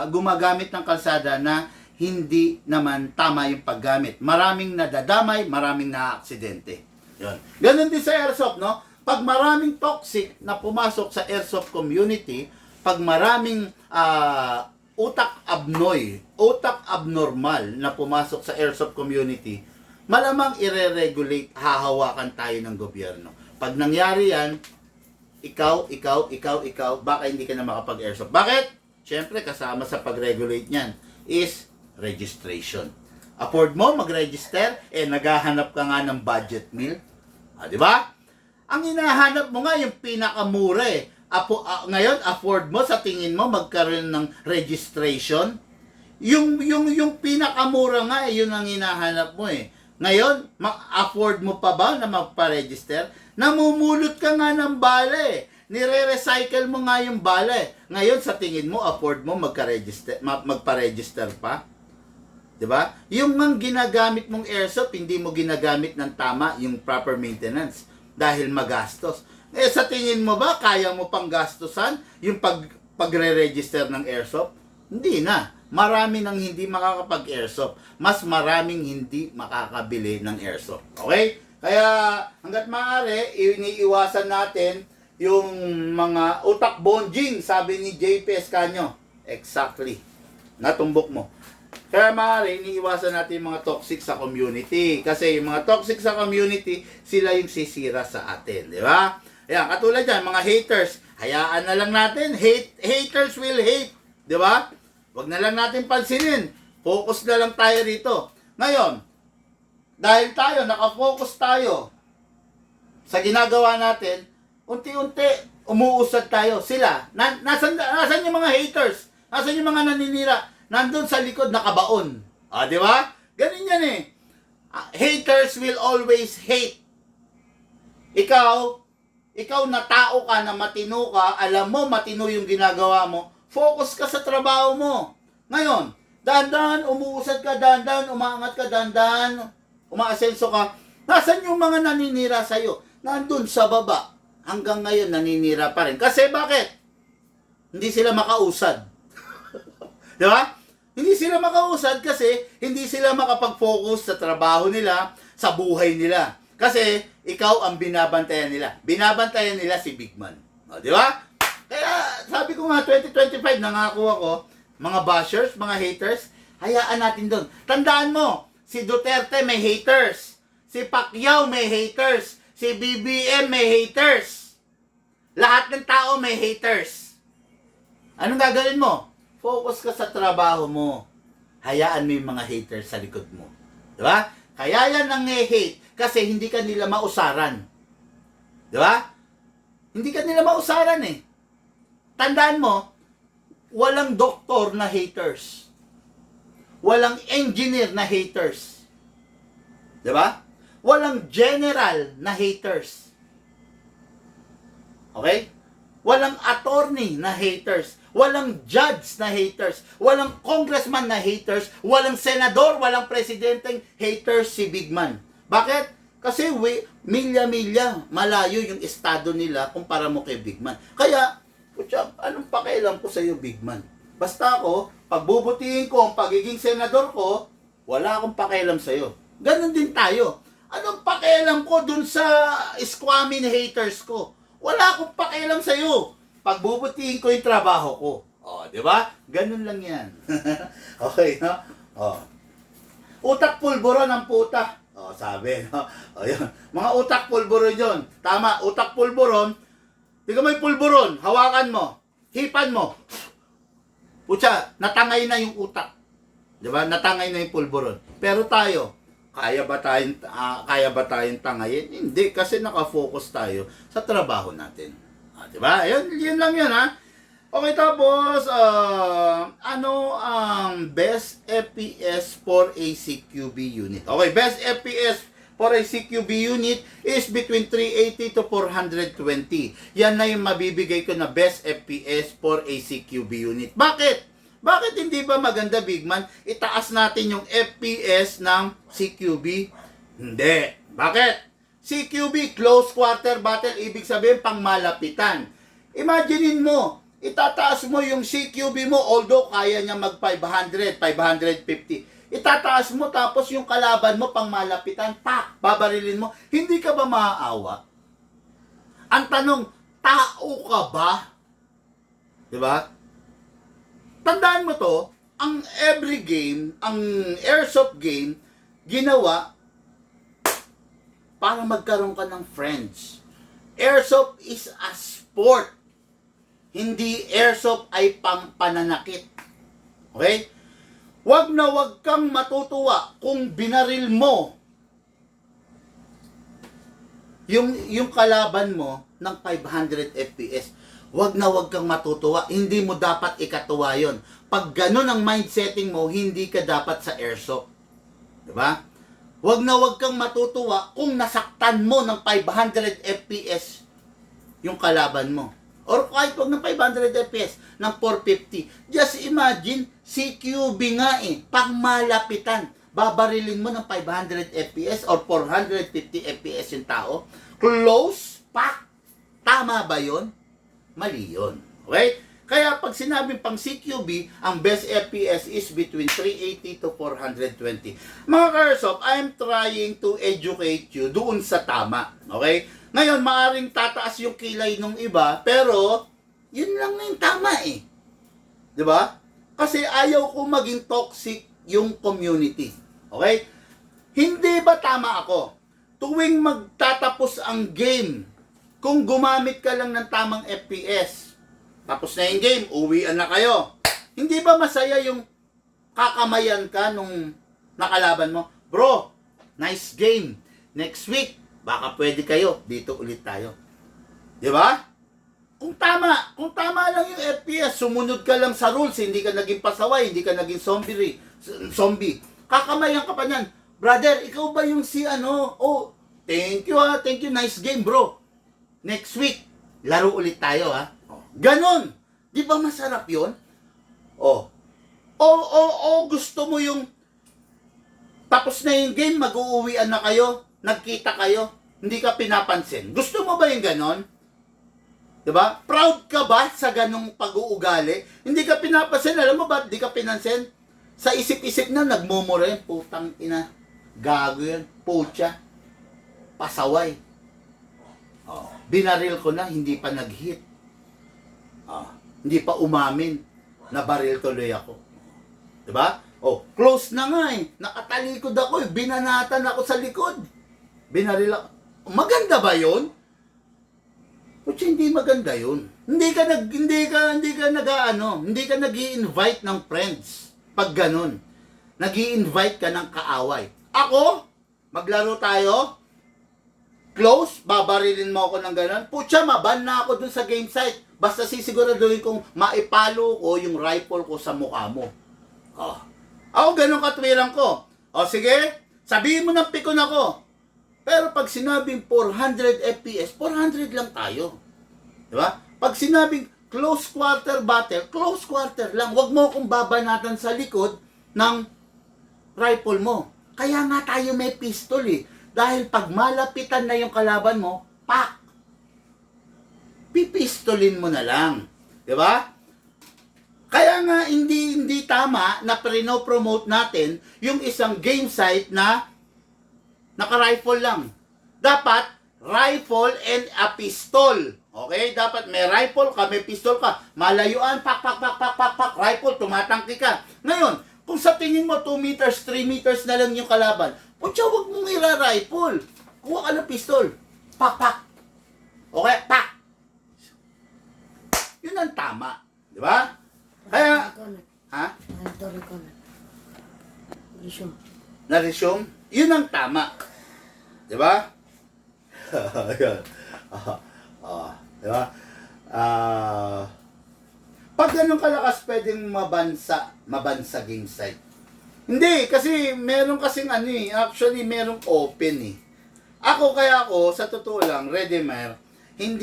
gumagamit ng kalsada na hindi naman tama yung paggamit. Maraming nadadamay, maraming na-aksidente. Yun. Ganun din sa airsoft, no? Pag maraming toxic na pumasok sa airsoft community, pag maraming utak abnormal na pumasok sa airsoft community, malamang ire-regulate, hahawakan tayo ng gobyerno. Pag nangyari yan, ikaw, baka hindi ka na makapag-airsoft. Bakit? Siyempre, kasama sa pag-regulate niyan is registration. Afford mo mag-register, naghahanap ka nga ng budget meal. Di ba? Ang hinahanap mo nga yung pinakamura eh. Ngayon, afford mo sa tingin mo magkaroon ng registration? Yung pinakamura nga yun ang hinahanap mo eh. Ngayon, afford mo pa ba na magpa-register? Namumulot ka nga ng bala eh. Nire-recycle mo nga yung bala eh. Ngayon, sa tingin mo, afford mo magpa-register pa? 'Di ba? Yung mang ginagamit mong airsoft, hindi mo ginagamit ng tama yung proper maintenance dahil magastos. Eh sa tingin mo ba kaya mo pang gastusan yung pagre-register ng airsoft? Hindi na. Marami nang hindi makakapag-airsoft. Mas maraming hindi makakabili ng airsoft. Okay? Kaya hangga't maaari, iniiwasan natin yung mga utak bonjing, sabi ni JP Escanio. Exactly. Natumbok mo. Kaya maaari, iniiwasan natin yung mga toxic sa community. Kasi yung mga toxic sa community, sila yung sisira sa atin. Di ba? Ayan, katulad yan, mga haters. Hayaan na lang natin. Haters will hate. Di ba? Huwag na lang natin pansinin. Focus na lang tayo rito. Ngayon, dahil tayo, nakafocus tayo sa ginagawa natin, unti-unti, umuusad tayo. Sila, nasan yung mga haters? Nasan yung mga naninira? Nandun sa likod, nakabaon. Ah, di ba? Ganun yan eh. Haters will always hate. Ikaw na tao ka, na matino ka, alam mo, matino yung ginagawa mo, focus ka sa trabaho mo. Ngayon, dandan, umuusad ka, dandan, umaangat ka, dandan, umaasenso ka. Nasaan yung mga naninira sa'yo? Nandun sa baba. Hanggang ngayon, naninira pa rin. Kasi bakit? Hindi sila makausad. Di ba? Hindi sila makausad kasi hindi sila makapag-focus sa trabaho nila, sa buhay nila. Kasi ikaw ang binabantayan nila. Binabantayan nila si Bigman. O, di ba? Kaya sabi ko nga, 2025, nangako ako, mga bashers, mga haters, hayaan natin doon. Tandaan mo, si Duterte may haters. Si Pacquiao may haters. Si BBM may haters. Lahat ng tao may haters. Anong gagawin mo? Focus ka sa trabaho mo. Hayaan mo yung mga haters sa likod mo. Diba? Kaya yan ang hate kasi hindi ka nila mausaran. Diba? Hindi ka nila mausaran eh. Tandaan mo, walang doktor na haters. Walang engineer na haters. Diba? Walang general na haters. Okay? Walang attorney na haters. Walang judge na haters. Walang congressman na haters. Walang senador, walang presidenteng haters si Bigman. Bakit? Kasi milya-milya malayo yung estado nila kumpara mo kay Bigman. Kaya, putya, anong pakialam ko sa iyo, Bigman? Basta ako, pagbubutihin ko ang pagiging senador ko, wala akong pakialam sa iyo. Ganon din tayo. Anong pakialam ko dun sa squammy haters ko? Wala akong pakialam sa iyo. Pagbubutihin ko yung trabaho ko. Oh, di ba? Ganun lang yan. Okay, no? Oh. Utak pulburon ang puta. Oh, sabi, no? Oh, yun. Mga utak pulburon yun. Tama, utak pulburon. Tingnan mo yung pulburon, hawakan mo, hipan mo. Putya, natangay na yung utak. Di ba? Natangay na yung pulburon. Pero tayo, kaya ba tayong tangayin? Hindi, kasi nakafocus tayo sa trabaho natin. Di ba? Yun lang yun, ha? Okay, tapos, ano ang best FPS for a CQB unit? Okay, best FPS for a CQB unit is between 380 to 420. Yan na yung mabibigay ko na best FPS for a CQB unit. Bakit? Bakit hindi ba maganda, Bigman, itaas natin yung FPS ng CQB? Hindi. Bakit? CQB, close quarter battle, ibig sabihin pang malapitan. Imaginein mo, itataas mo yung CQB mo, although kaya niya mag 500, 550. Itataas mo tapos yung kalaban mo pang malapitan, pak, babarilin mo. Hindi ka ba maaawa? Ang tanong, tao ka ba? Diba? Tandaan mo to, ang every game, ang airsoft game, ginawa para magkaroon ka ng friends. Airsoft is a sport. Hindi airsoft ay pananakit. Okay? Wag na wag kang matutuwa kung binaril mo yung kalaban mo ng 500 FPS. Wag na wag kang matutuwa. Hindi mo dapat ikatuwa yon. Pag ganun ang mindsetting mo, hindi ka dapat sa airsoft. Diba? Wag na wag kang matutuwa kung nasaktan mo ng 500 FPS yung kalaban mo. or kahit wag ng 500 FPS, ng 450. Just imagine, CQB nga pang malapitan, babarilin mo ng 500 FPS or 450 FPS yung tao. Close, pack. Tama ba yun? Mali yun. Okay? Kaya pag sinabing pang CQB, ang best FPS is between 380 to 420. Mga Karsop, I'm trying to educate you doon sa tama. Okay? Ngayon, maaring tataas yung kilay nung iba, pero yun lang yung tama Di ba? Kasi ayaw ko maging toxic yung community. Okay? Hindi ba tama ako? Tuwing magtatapos ang game, kung gumamit ka lang ng tamang FPS, tapos na yung game, uwian na kayo. Hindi ba masaya yung kakamayan ka nung nakalaban mo? Bro, nice game. Next week, baka pwede kayo. Dito ulit tayo. Di ba? Kung tama lang yung FPS, sumunod ka lang sa rules, hindi ka naging pasaway, hindi ka naging zombie. Kakamayan ka pa niyan. Brother, ikaw ba yung si ano? Oh, thank you, nice game bro. Next week, laro ulit tayo Ganon. Di ba masarap yun? Gusto mo yung tapos na yung game, mag-uuwian na kayo, nagkita kayo, hindi ka pinapansin. Gusto mo ba yung ganon? Di ba? Proud ka ba sa ganong pag-uugali? Hindi ka pinapansin. Alam mo ba, di ka pinansin? Sa isip-isip na, nagmumura yun. Putang ina. Gago yun. Pucha. Pasaway. Binaril ko na, hindi pa nag-hit. Hindi pa umamin na baril tuloy ako. Diba? Close na nga Nakatalikod ako Binanatan ako sa likod. Binaril ako. Maganda ba yun? Pucha, hindi maganda yun. Hindi ka nag-i-invite ng friends pag ganun. Nag-i-invite ka ng kaaway. Ako, maglaro tayo, close, babarilin mo ako ng ganun. Pucha, maban na ako dun sa game site. Basta sisiguraduhin kong maipalo ko yung rifle ko sa mukha mo. Ako ganun katwiran ko. Sige, sabihin mo ng pikon ako. Pero pag sinabing 400 FPS, 400 lang tayo. Diba? Pag sinabing close quarter battle, close quarter lang. Huwag mo akong babanatan sa likod ng rifle mo. Kaya nga tayo may pistol Dahil pag malapitan na yung kalaban mo, pak! Pipistolin mo na lang. Diba? Kaya nga hindi tama na prino-promote natin yung isang game site na naka-rifle lang. Dapat rifle and a pistol. Okay? Dapat may rifle ka, may pistol ka. Malayuan, pak, rifle, tumatangki ka. Ngayon, kung sa tingin mo 2 meters, 3 meters na lang yung kalaban, putya, huwag mong ira-rifle. Kuha ka ng pistol. Pak. Okay? Pak. Yun ang tama. Di ba? Kaya, na-resume? Yun ang tama. Di ba? Di ba? Pag ganun kalakas, pwedeng mabansa game site. Hindi, kasi meron kasing actually merong open Ako, sa totoo lang, Redemar, I'm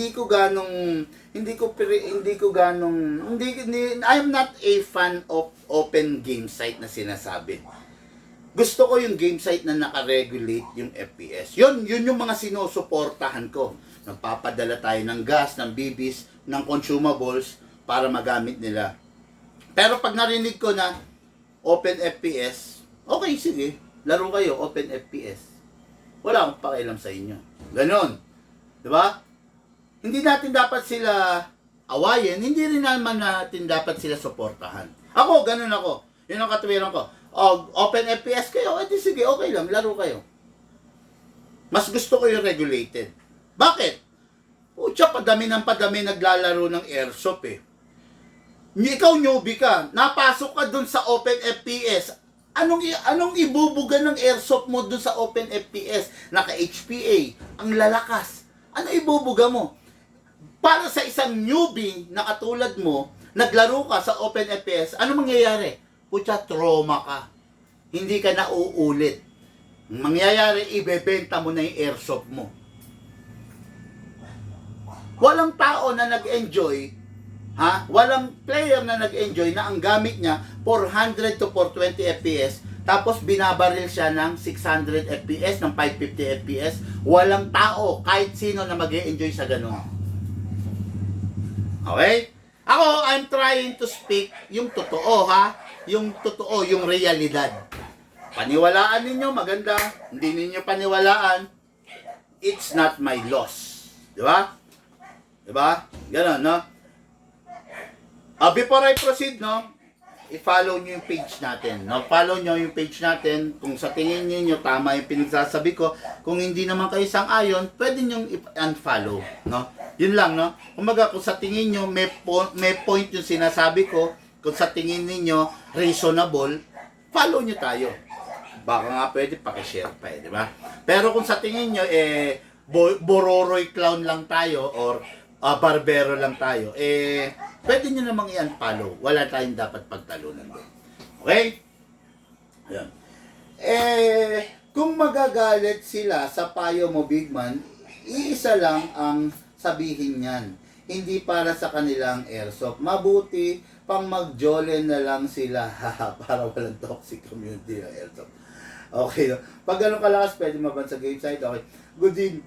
not a fan of open game site na sinasabi. Gusto ko yung game site na naka-regulate yung FPS. Yun yung mga sinusuportahan ko. Nagpapadala tayo ng gas, ng bibis, ng consumables para magamit nila. Pero pag narinig ko na open FPS, okay, sige, laro kayo, open FPS. Wala akong pakialam sa inyo. Ganon. Diba? Hindi natin dapat sila awayin, hindi rin naman natin dapat sila suportahan. Ako, ganun ako. Yun ang katuwiran ko. Open FPS kayo, edi sige, okay lang, laro kayo. Mas gusto ko yung regulated. Bakit? Pucha, padami naglalaro ng airsoft Ikaw newbie ka, napasok ka dun sa open FPS. Anong ibubuga ng airsoft mo dun sa open FPS? Naka-HPA, ang lalakas. Ano ibubuga mo? Para sa isang newbie na katulad mo, naglaro ka sa open FPS, ano mangyayari? Pucha, trauma ka. Hindi ka na uulit. Mangyayari, ibebenta mo na yung airsoft mo. Walang tao na nag-enjoy, walang player na nag-enjoy na ang gamit niya 400 to 420 FPS, tapos binabaril siya ng 600 FPS, ng 550 FPS. Walang tao, kahit sino na mag-enjoy sa ganun. Okay? Ako, I'm trying to speak yung totoo, yung totoo, yung realidad. Paniwalaan ninyo, maganda. Hindi ninyo paniwalaan, it's not my loss. Di ba? Di ba? Ganon, no? Before I proceed, no, i-follow nyo yung page natin. No? Follow nyo yung page natin. Kung sa tingin nyo tama yung pinagsasabi ko, kung hindi naman kayo sang-ayon, pwede nyo i-unfollow. No? Yun lang, no? Kumaga, kung sa tingin nyo may point yung sinasabi ko, kung sa tingin niyo reasonable, follow nyo tayo. Baka nga pwede pakishare pa di ba? Pero kung sa tingin nyo, bororoy clown lang tayo, or barbero lang tayo, pwede nyo namang i-unfollow. Wala tayong dapat pagtalunan doon. Okay? Ayan. Kung magagalit sila sa payo mo, Big Man, iisa lang ang sabihin niyan. Hindi para sa kanilang airsoft. Mabuti pang mag-jolly na lang sila para walang toxic community ng airsoft. Okay. Pag ganun kalakas, pwede maban sa game site. Okay. Good din.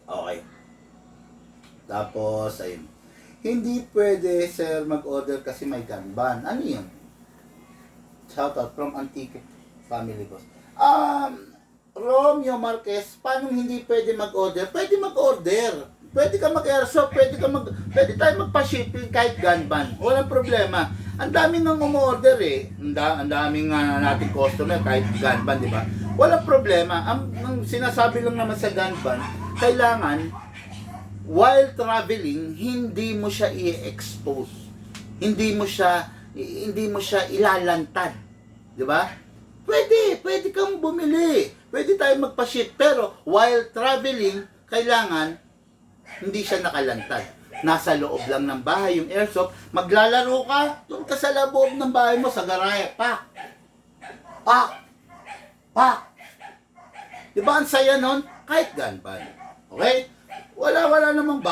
Okay. Tapos, ayun. Hindi pwede, sir, mag-order kasi may gun ban. Ano yun? Shoutout from Antique Family Boss. Romeo Marquez, paano hindi pwede mag-order? Pwede mag-order. Pwede ka mag-airsoft, pwede tayo magpa-shipping kahit gun ban. Walang problema. Ang dami nang umorder Ang daming nating customer kahit gun ban, di ba? Walang problema. Ang sinasabi lang naman sa gun ban, kailangan while traveling, hindi mo siya i-expose. Hindi mo siya ilalantad. Di ba? Pwede kang bumili. Pwede tayo magpa-ship. Pero while traveling, kailangan hindi siya nakalantad. Nasa loob lang ng bahay yung airsoft. Maglalaro ka, doon ka sa loob ng bahay mo, sa garahe. Pak! Pak! Pak! Diba ang saya nun? Kahit gun ban. Okay? Wala namang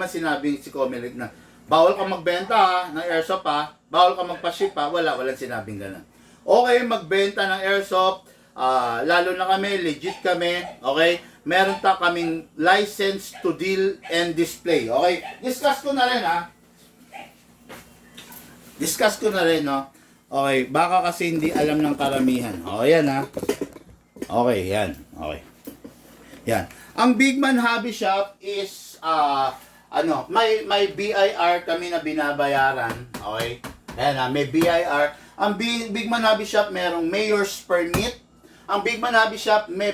sinabing si Comelec na bawal ka magbenta ng airsoft bawal ka magpa-ship walang sinabing ganun. Okay, magbenta ng airsoft, lalo na kami, legit kami, okay? Meron kaming license to deal and display, okay? Discuss ko na rin, no? Okay, baka kasi hindi alam ng karamihan. O, yan, Okay, yan. Okay. Yan. Ang Big Man Hobby Shop is, may BIR kami na binabayaran, okay? Ayan, may BIR. Ang Big Man Hobby Shop merong mayor's permit. Ang Big Man Hobby Shop may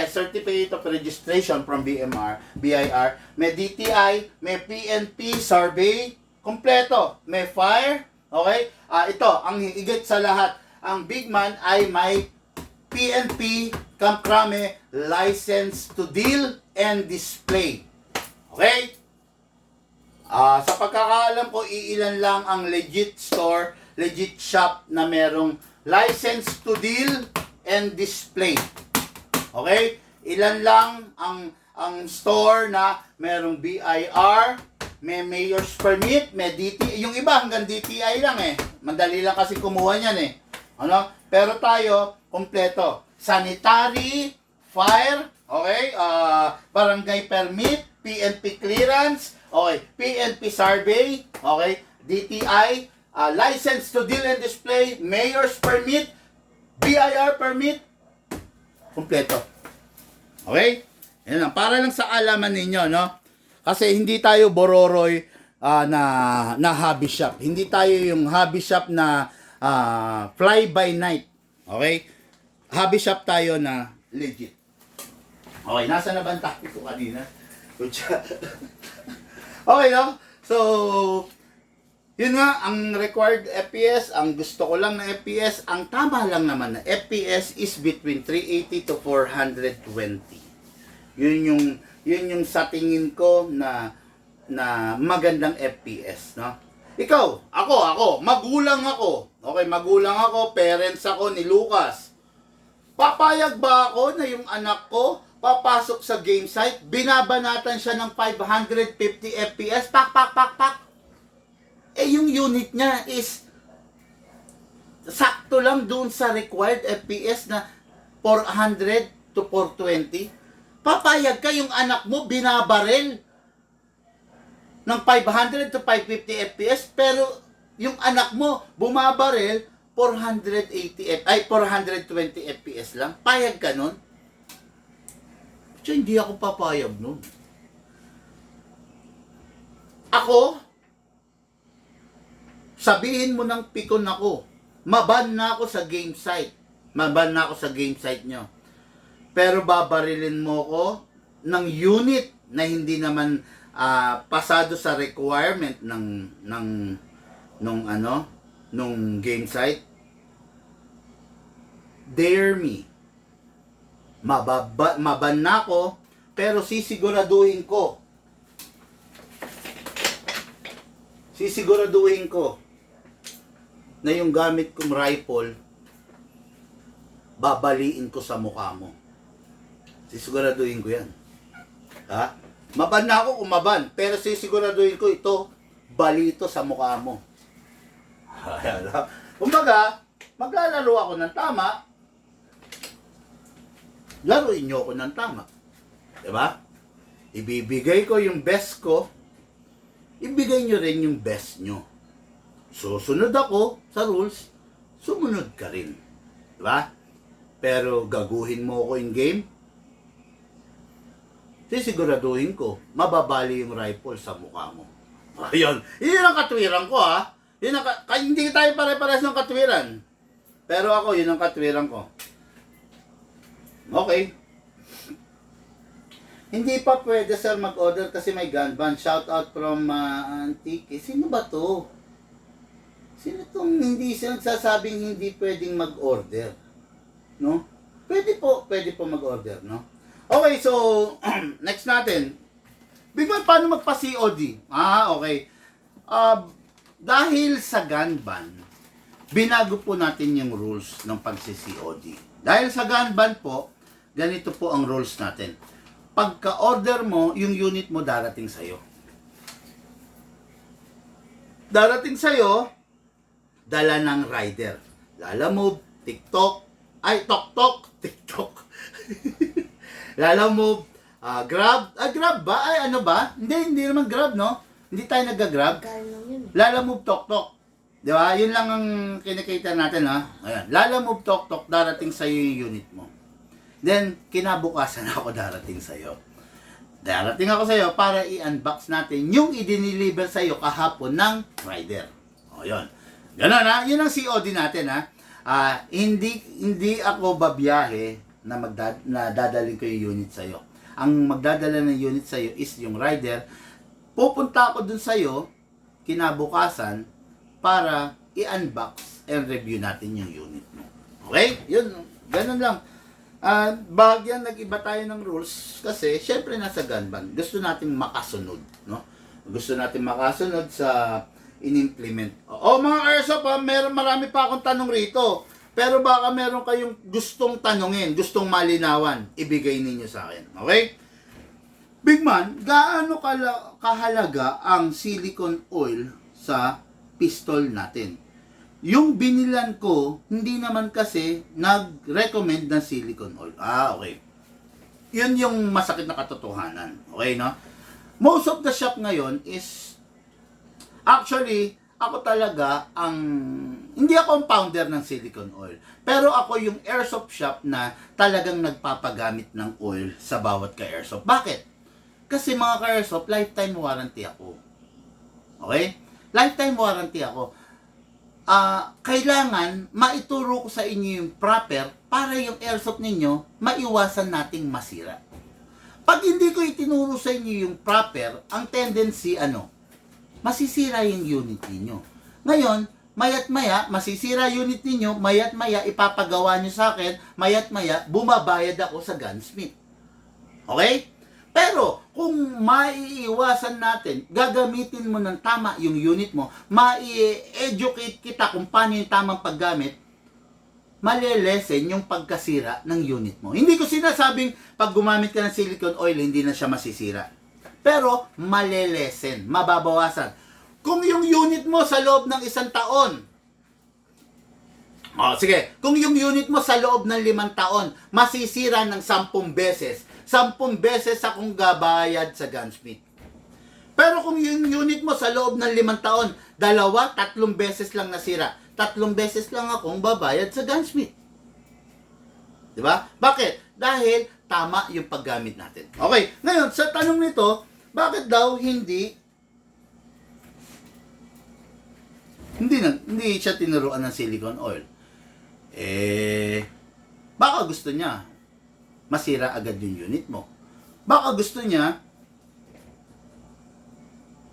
certificate of registration from BIR. May DTI, may PNP survey, kompleto. May fire, okay? Ito, ang higit sa lahat, ang Big Man ay may PNP Camp Crame license to deal and display. Okay? Sa pagkakaalam ko, iilan lang ang legit store, legit shop na merong license to deal and display. Okay? Ilan lang ang store na merong BIR, may mayor's permit, may DTI. Yung iba hanggang DTI lang Madali lang kasi kumuha niyan Pero tayo, kompleto. Sanitary, fire, okay? Barangay permit, PNP clearance, okay? PNP survey, okay? DTI, license to deal and display, mayor's permit, BIR permit, kompleto. Okay? Yan lang. Para lang sa alaman ninyo, no? Kasi hindi tayo bororoy na hobby shop. Hindi tayo yung hobby shop na fly by night. Okay? Hobby shop tayo na legit. Okay, nasa na ba ang topic ko kanina? Okay, no? So, yun nga, ang required FPS, ang gusto ko lang na FPS, ang tama lang naman na FPS is between 380 to 420. Yun yung sa tingin ko na magandang FPS, no? Ikaw, ako, magulang ako. Okay, magulang ako, parents ako ni Lucas. Papayag ba ako na yung anak ko papasok sa game site, binabanatan siya ng 550 FPS, pak, pak, pak, pak. Eh, yung unit niya is sakto lang doon sa required FPS na 400 to 420. Papayag ka yung anak mo binabarel ng 500 to 550 FPS, pero yung anak mo bumabarel 420 FPS lang. Payag ka nun? So, hindi ako papayag nun. Ako, sabihin mo ng pikon ako, maban na ako sa game site. Maban na ako sa game site nyo. Pero babarilin mo ko ng unit na hindi naman pasado sa requirement nung game site. Dare me. Maban na ako, pero sisiguraduhin ko na yung gamit kong rifle babaliin ko sa mukha mo. Sisiguraduhin ko yan. Ha? Maban na ako umaban, pero sisiguraduhin ko ito, bali ito sa mukha mo. Kumbaga, maglalaro ako ng tama, laruin nyo ako ng tama. Diba? Ibibigay ko yung best ko, ibigay nyo rin yung best nyo. Susunod ako sa rules, sumunod ka rin. Diba? Pero gaguhin mo ako in game, sisiguraduhin ko, mababali yung rifle sa mukha mo. Ayun. Yun ang katwiran ko, ha. Hindi tayo pare-pares ng katwiran. Pero ako, yun ang katwiran ko. Okay. Hindi pa pwede, sir, mag-order kasi may gun ban. Shout out from Antique. Sino ba to? Sino tong hindi siya nagsasabing hindi pwedeng mag-order? No? Pwede po mag-order, no? Okay, so, next natin. Bigman, paano magpa-COD? Okay. Dahil sa gun ban, binago po natin yung rules ng pagsi-COD. Dahil sa gun ban po, ganito po ang rules natin. Pagka-order mo, yung unit mo darating sa'yo. Darating sa'yo, dala ng rider. Lalamove, TikTok, TikTok. Lalamove, Grab. Grab ba? Ay, ano ba? Hindi naman Grab, no? Hindi tayo nag-Grab. Lalamove, Tok. Di ba? Yun lang ang kinikita natin, ha? Ayan. Lalamove, Tok, darating sa'yo yung unit mo. Then, kinabukasan ako darating sa'yo. Darating ako sa'yo para i-unbox natin yung i-deliver sa'yo kahapon ng rider. O, yun. Ganun, ha? Yun ang COD natin, ha? Hindi ako babiyahe na dadalhin ko yung unit sa'yo. Ang magdadala ng unit sa'yo is yung rider. Pupunta ako dun sa'yo, kinabukasan, para i-unbox and review natin yung unit mo. Okay? Yun, ganun lang. Bagyan, nag-iba tayo ng rules kasi syempre nasa gun ban. Gusto natin makasunod, no? Gusto natin makasunod sa in-implement. Mga airsoft, marami pa akong tanong rito. Pero baka meron kayong gustong tanungin, gustong malinawan, ibigay ninyo sa akin. Okay? Big man, gaano kahalaga ang silicone oil sa pistol natin? Yung binilan ko, hindi naman kasi nag-recommend ng silicone oil. Okay. Yun yung masakit na katotohanan. Okay, no? Most of the shop ngayon is, actually, ako talaga hindi ako ang founder ng silicone oil. Pero ako yung airsoft shop na talagang nagpapagamit ng oil sa bawat ka-airsoft. Bakit? Kasi mga ka-airsoft, lifetime warranty ako. Okay? Lifetime warranty ako. Kailangan maituro ko sa inyo yung proper para yung airsoft ninyo maiwasan nating masira. Pag hindi ko itinuro sa inyo yung proper, ang tendency masisira yung unit ninyo. Ngayon, mayat maya, masisira unit ninyo, mayat maya, ipapagawa nyo sa akin, mayat maya, bumabayad ako sa gunsmith. Okay? Pero, kung maiiwasan natin, gagamitin mo ng tama yung unit mo, mai-educate kita kung paano yung tamang paggamit, malelesen yung pagkasira ng unit mo. Hindi ko sinasabing pag gumamit ka ng silicone oil, hindi na siya masisira. Pero malelesen, mababawasan. Kung yung unit mo sa loob ng 1 taon, sige, kung yung unit mo sa loob ng 5 taon, masisira ng 10 beses, 10 beses akong gabayad sa gunsmith. Pero kung yung unit mo sa loob ng 5 taon, 2, 3 beses lang nasira, 3 beses lang akong babayad sa gunsmith. Diba? Bakit? Dahil tama yung paggamit natin. Okay, ngayon, sa tanong nito, bakit daw hindi siya tinuruan ng silicone oil? Baka gusto niya masira agad yung unit mo. Baka gusto niya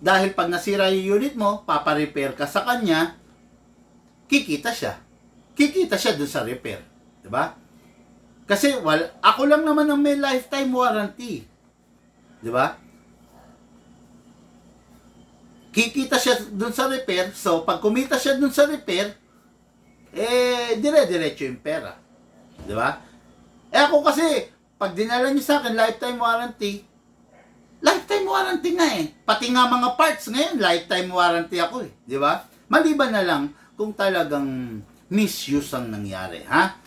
dahil pag nasira yung unit mo, paparepair ka sa kanya, kikita siya. Kikita siya dun sa repair. Diba? Kasi, ako lang naman ang may lifetime warranty. Diba? Kikita siya dun sa repair. So, pag kumita siya dun sa repair, dire-diretso yung pera. Diba? Ako kasi, pag dinala niyo sa akin, lifetime warranty nga eh. Pati nga mga parts ngayon, lifetime warranty ako eh. Di ba? Maliban na lang kung talagang misuse ang nangyari, ha?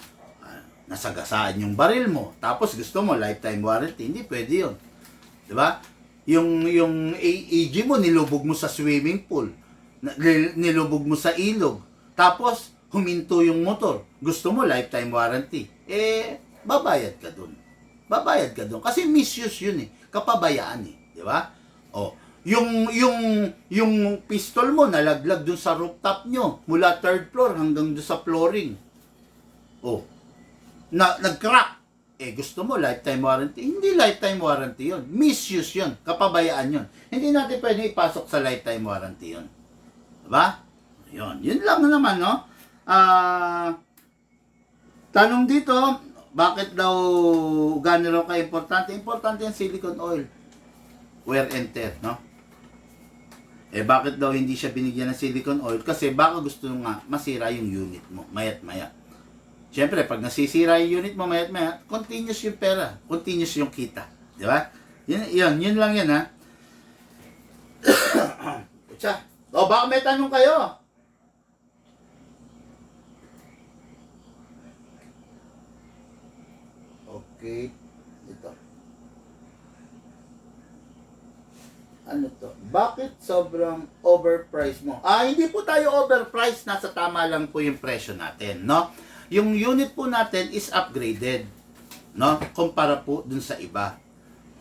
Nasagasaan yung baril mo, tapos gusto mo lifetime warranty, hindi pwede yun. Di ba? Yung AEG mo, nilubog mo sa swimming pool, nilubog mo sa ilog, tapos huminto yung motor, gusto mo lifetime warranty, babayad ka dun. Babayad ka dun. Kasi misuse yun eh. Kapabayaan eh. Di ba? Yung pistol mo nalaglag dun sa rooftop nyo mula 3rd floor hanggang dun sa flooring. Nag-crack. Gusto mo lifetime warranty? Hindi lifetime warranty yun. Misuse yun. Kapabayaan yun. Hindi natin pwede ipasok sa lifetime warranty yun. Diba? Yun lang naman, no? Tanong dito, bakit daw gano'n raw ka-importante? Importante yung silicone oil. Wear and tear, no? Bakit daw hindi siya binigyan ng silicone oil? Kasi baka gusto nga masira yung unit mo, mayat maya. Siyempre, pag nasisira yung unit mo, mayat maya, continuous yung pera, continuous yung kita. Di ba? Yun lang yan, ha? Kutsa. Baka may tanong kayo. Okay, ito. Ano to? Bakit sobrang overpriced mo? Hindi po tayo overpriced. Nasa tama lang po yung presyo natin, no? Yung unit po natin is upgraded, no? Kumpara po dun sa iba.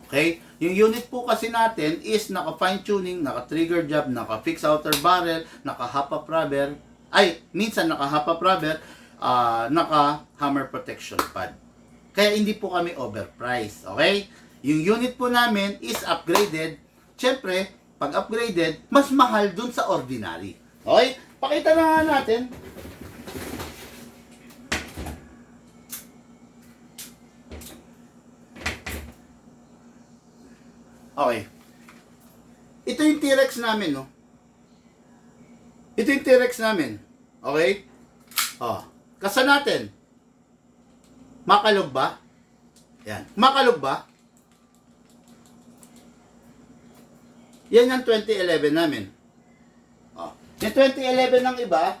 Okay? Yung unit po kasi natin is naka-fine tuning, naka-trigger job, naka-fix outer barrel, naka-half up rubber, minsan naka-half up rubber, naka-hammer protection pad. Kaya hindi po kami overpriced, okay? Yung unit po namin is upgraded. Siyempre, pag upgraded, mas mahal dun sa ordinary. Okay? Pakita na nga natin. Okay. Ito yung T-Rex namin, no? Ito yung T-Rex namin. Okay? Kasa natin. Makalog ba? Yan. Makalog ba? Yan yung 2011 namin. Yung 2011 ng iba,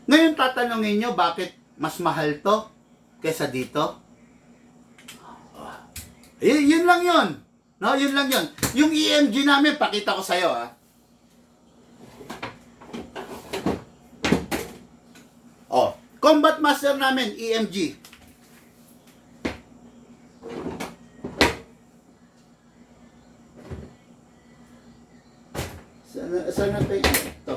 ngayon tatanungin nyo bakit mas mahal to kesa dito? Yun lang yun. No, yun lang yun. Yung EMG namin, pakita ko sa'yo, ha. Combat Master namin, EMG. Sana tayo ito.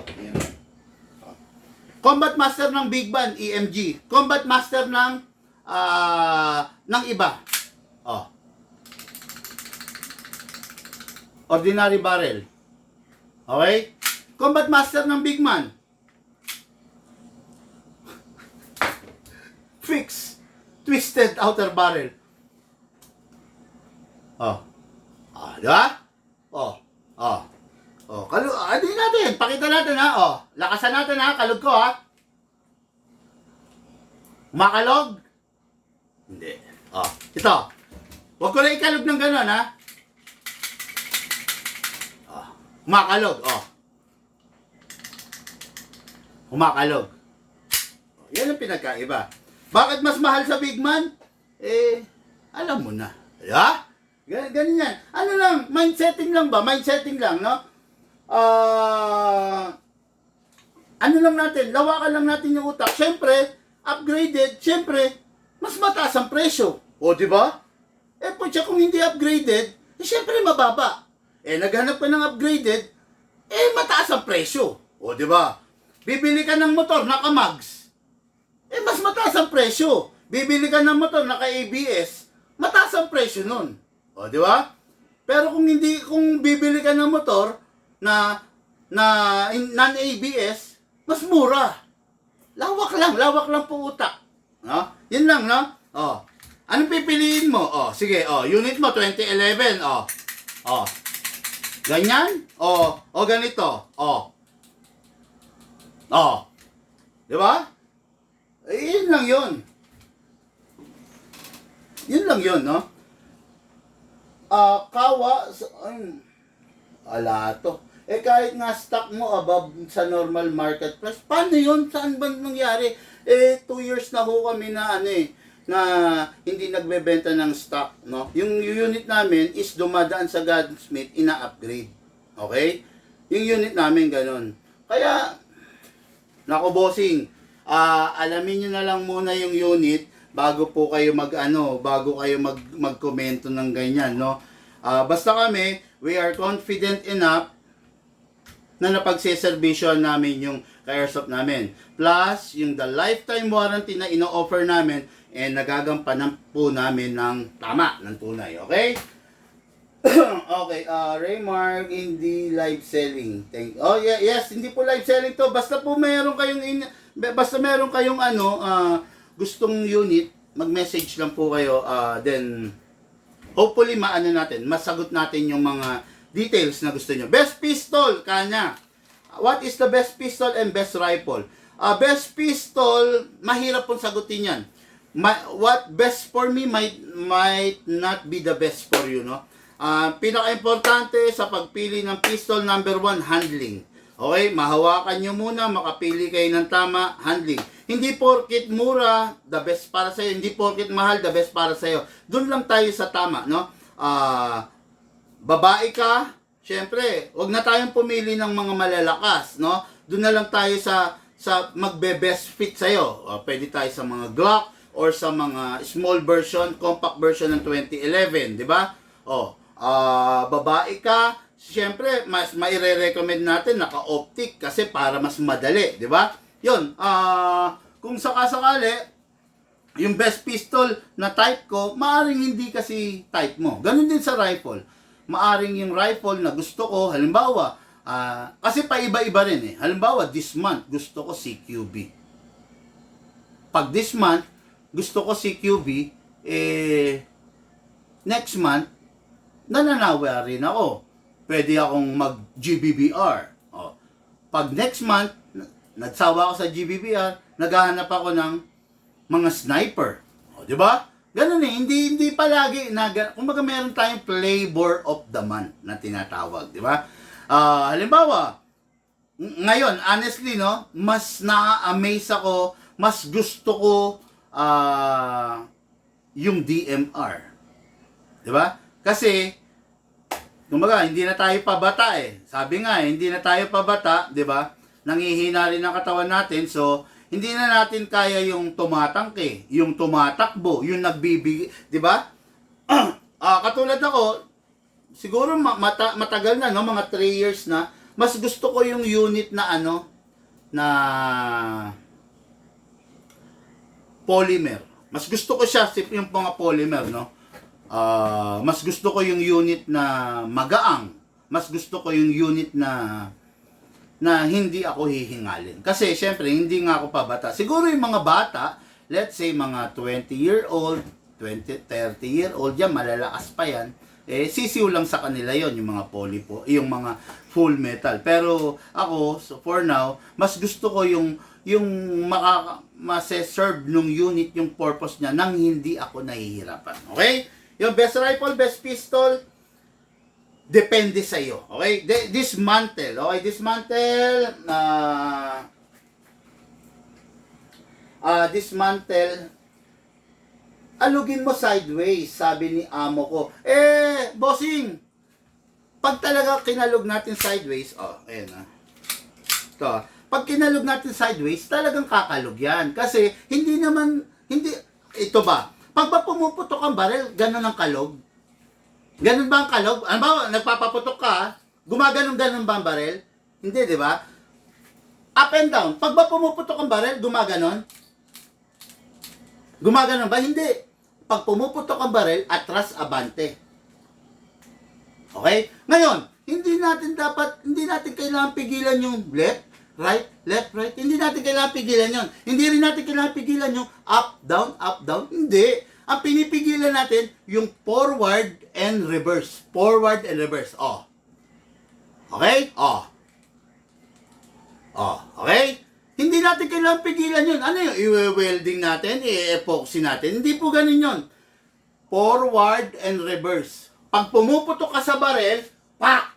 Combat Master ng Big Band, EMG. Combat Master ng iba. Ordinary barrel. Okay? Combat Master ng Big Man. Fix. Twisted outer barrel. Di ba? Ano natin? Pakita natin ha. Oh, lakasan natin ha. Kalog ko ha. Makalog? Hindi. Oh, ito. Huwag ko na ikalog ng gano'n ha. Oh, makalog. Oh. Kumakalog. Yan ang pinagkaiba. Bakit mas mahal sa Big Man? Alam mo na. Yeah? Ganun yan. Ano lang, mindsetting lang ba? Mindsetting lang, no? Ano lang natin, lawakan lang natin yung utak. Siyempre, upgraded, siyempre, mas mataas ang presyo. O, di ba? Pucha, kung hindi upgraded, siyempre mababa. Naghanap ka ng upgraded, mataas ang presyo. O, di ba? Bibili ka ng motor, naka-mags. Mas mataas ang presyo. Bibili ka ng motor, naka-ABS, mataas ang presyo nun. O, di ba? Pero kung bibili ka ng motor na non-ABS, mas mura. Lawak lang po utak. No? Yun lang, no? O. Anong pipiliin mo? O, sige, unit mo 2011, o. Ganyan? O ganito. O. Di ba? Yun lang yun. Yun lang yun, no? Ala to. Kahit nga stock mo above sa normal market price, paano yun? Saan ba nangyari? 2 years na ho kami na na hindi nagbebenta ng stock, no? Yung unit namin is dumadaan sa gunsmith, ina-upgrade. Okay? Yung unit namin ganun. Kaya, nako bossing, alamin nyo na lang muna yung unit bago po kayo magkomento ng ganyan, no? Basta kami, we are confident enough na napagseservisyon namin yung ka-airsoft namin. Plus, yung the lifetime warranty na ino-offer namin, nagagampanan po namin ng tama, ng tunay. Okay? Okay, Raymark, hindi live selling. Yes, hindi po live selling to. Basta po meron kayong gustong unit, mag-message lang po kayo, then hopefully masagot natin yung mga details na gusto nyo. Best pistol, kanya. What is the best pistol and best rifle? Best pistol, mahirap pong sagutin yan. What best for me might not be the best for you, no? Pinaka-importante sa pagpili ng pistol, number 1, handling. Okay, mahawakan nyo muna, makapili kayo ng tama, handling. Hindi porkit mura, the best para sa'yo. Hindi porkit mahal, the best para sa'yo. Doon lang tayo sa tama, no? Babae ka, syempre, wag na tayong pumili ng mga malalakas, no? Doon na lang tayo sa magbe-best fit sa'yo. Pwede tayo sa mga Glock or sa mga small version, compact version ng 2011, di ba? Babae ka, syempre, mas maire-recommend natin naka-optic kasi para mas madali, di ba? Yun, kung sakasakali, yung best pistol na type ko, maaring hindi kasi type mo. Ganun din sa rifle. Maaring yung rifle na gusto ko, halimbawa, kasi paiba-iba rin eh. Halimbawa, this month, gusto ko CQB. Pag this month, gusto ko CQB, next month, nananawa rin ako. Pwede akong mag-GBBR. Pag next month, nagsawa ako sa GBBR, naghahanap ako ng mga sniper. Di ba? Ganun eh, hindi palagi kumbaga meron tayong flavor of the month na tinatawag, di ba? Halimbawa, ngayon, honestly, no, mas na-amaze ako, mas gusto ko yung DMR. Di ba? Kasi, kumbaga, hindi na tayo pabata eh. Sabi nga, hindi na tayo pabata, di ba? Nangihina rin ang katawan natin, so, hindi na natin kaya yung tumatangke, yung tumatakbo, yung nagbibigay, di ba? Katulad ako, siguro matagal na, no? Mga 3 years na, mas gusto ko yung unit na na polymer. Mas gusto ko siya, yung mga polymer, no? Mas gusto ko yung unit na magaang. Mas gusto ko yung unit na hindi ako hihingalin. Kasi, syempre, hindi nga ako pabata. Siguro yung mga bata, let's say, mga 20-year-old, 30-year-old, yan, malalakas pa yan. sisiw lang sa kanila yon yung mga poly po, yung mga full metal. Pero ako, so for now, mas gusto ko yung mase-serve nung unit yung purpose niya nang hindi ako nahihirapan. Okay? Yung best rifle, best pistol, depende sa iyo. Okay? Dismantle. Okay? Dismantle. Alugin mo sideways, sabi ni amo ko. Bossing, pag talaga kinalog natin sideways, ayan ito, pag kinalog natin sideways, talagang kakalog yan. Kasi, ito ba? Pag ba pumuputok ang barel, ganun ang kalog? Ganun ba ang kalog? Ano ba, nagpapaputok ka, gumaganon-ganon ba ang barel? Hindi, di ba? Up and down. Pag ba pumuputok ang barel, gumaganon? Gumaganon ba? Hindi. Pag pumuputok ang barel, atras abante. Okay? Ngayon, hindi natin kailangan pigilan yung left, right. Hindi natin kailangan pigilan yun. Hindi rin natin kailangan pigilan yung up, down. Hindi. Ang pinipigilan natin, yung forward and reverse. Forward and reverse. Okay? Okay? Hindi natin kailangan pigilan yun. Ano yung i-welding natin? I-epoxy natin? Hindi po ganun yun. Forward and reverse. Pag pumuputok ka sa barel, pak!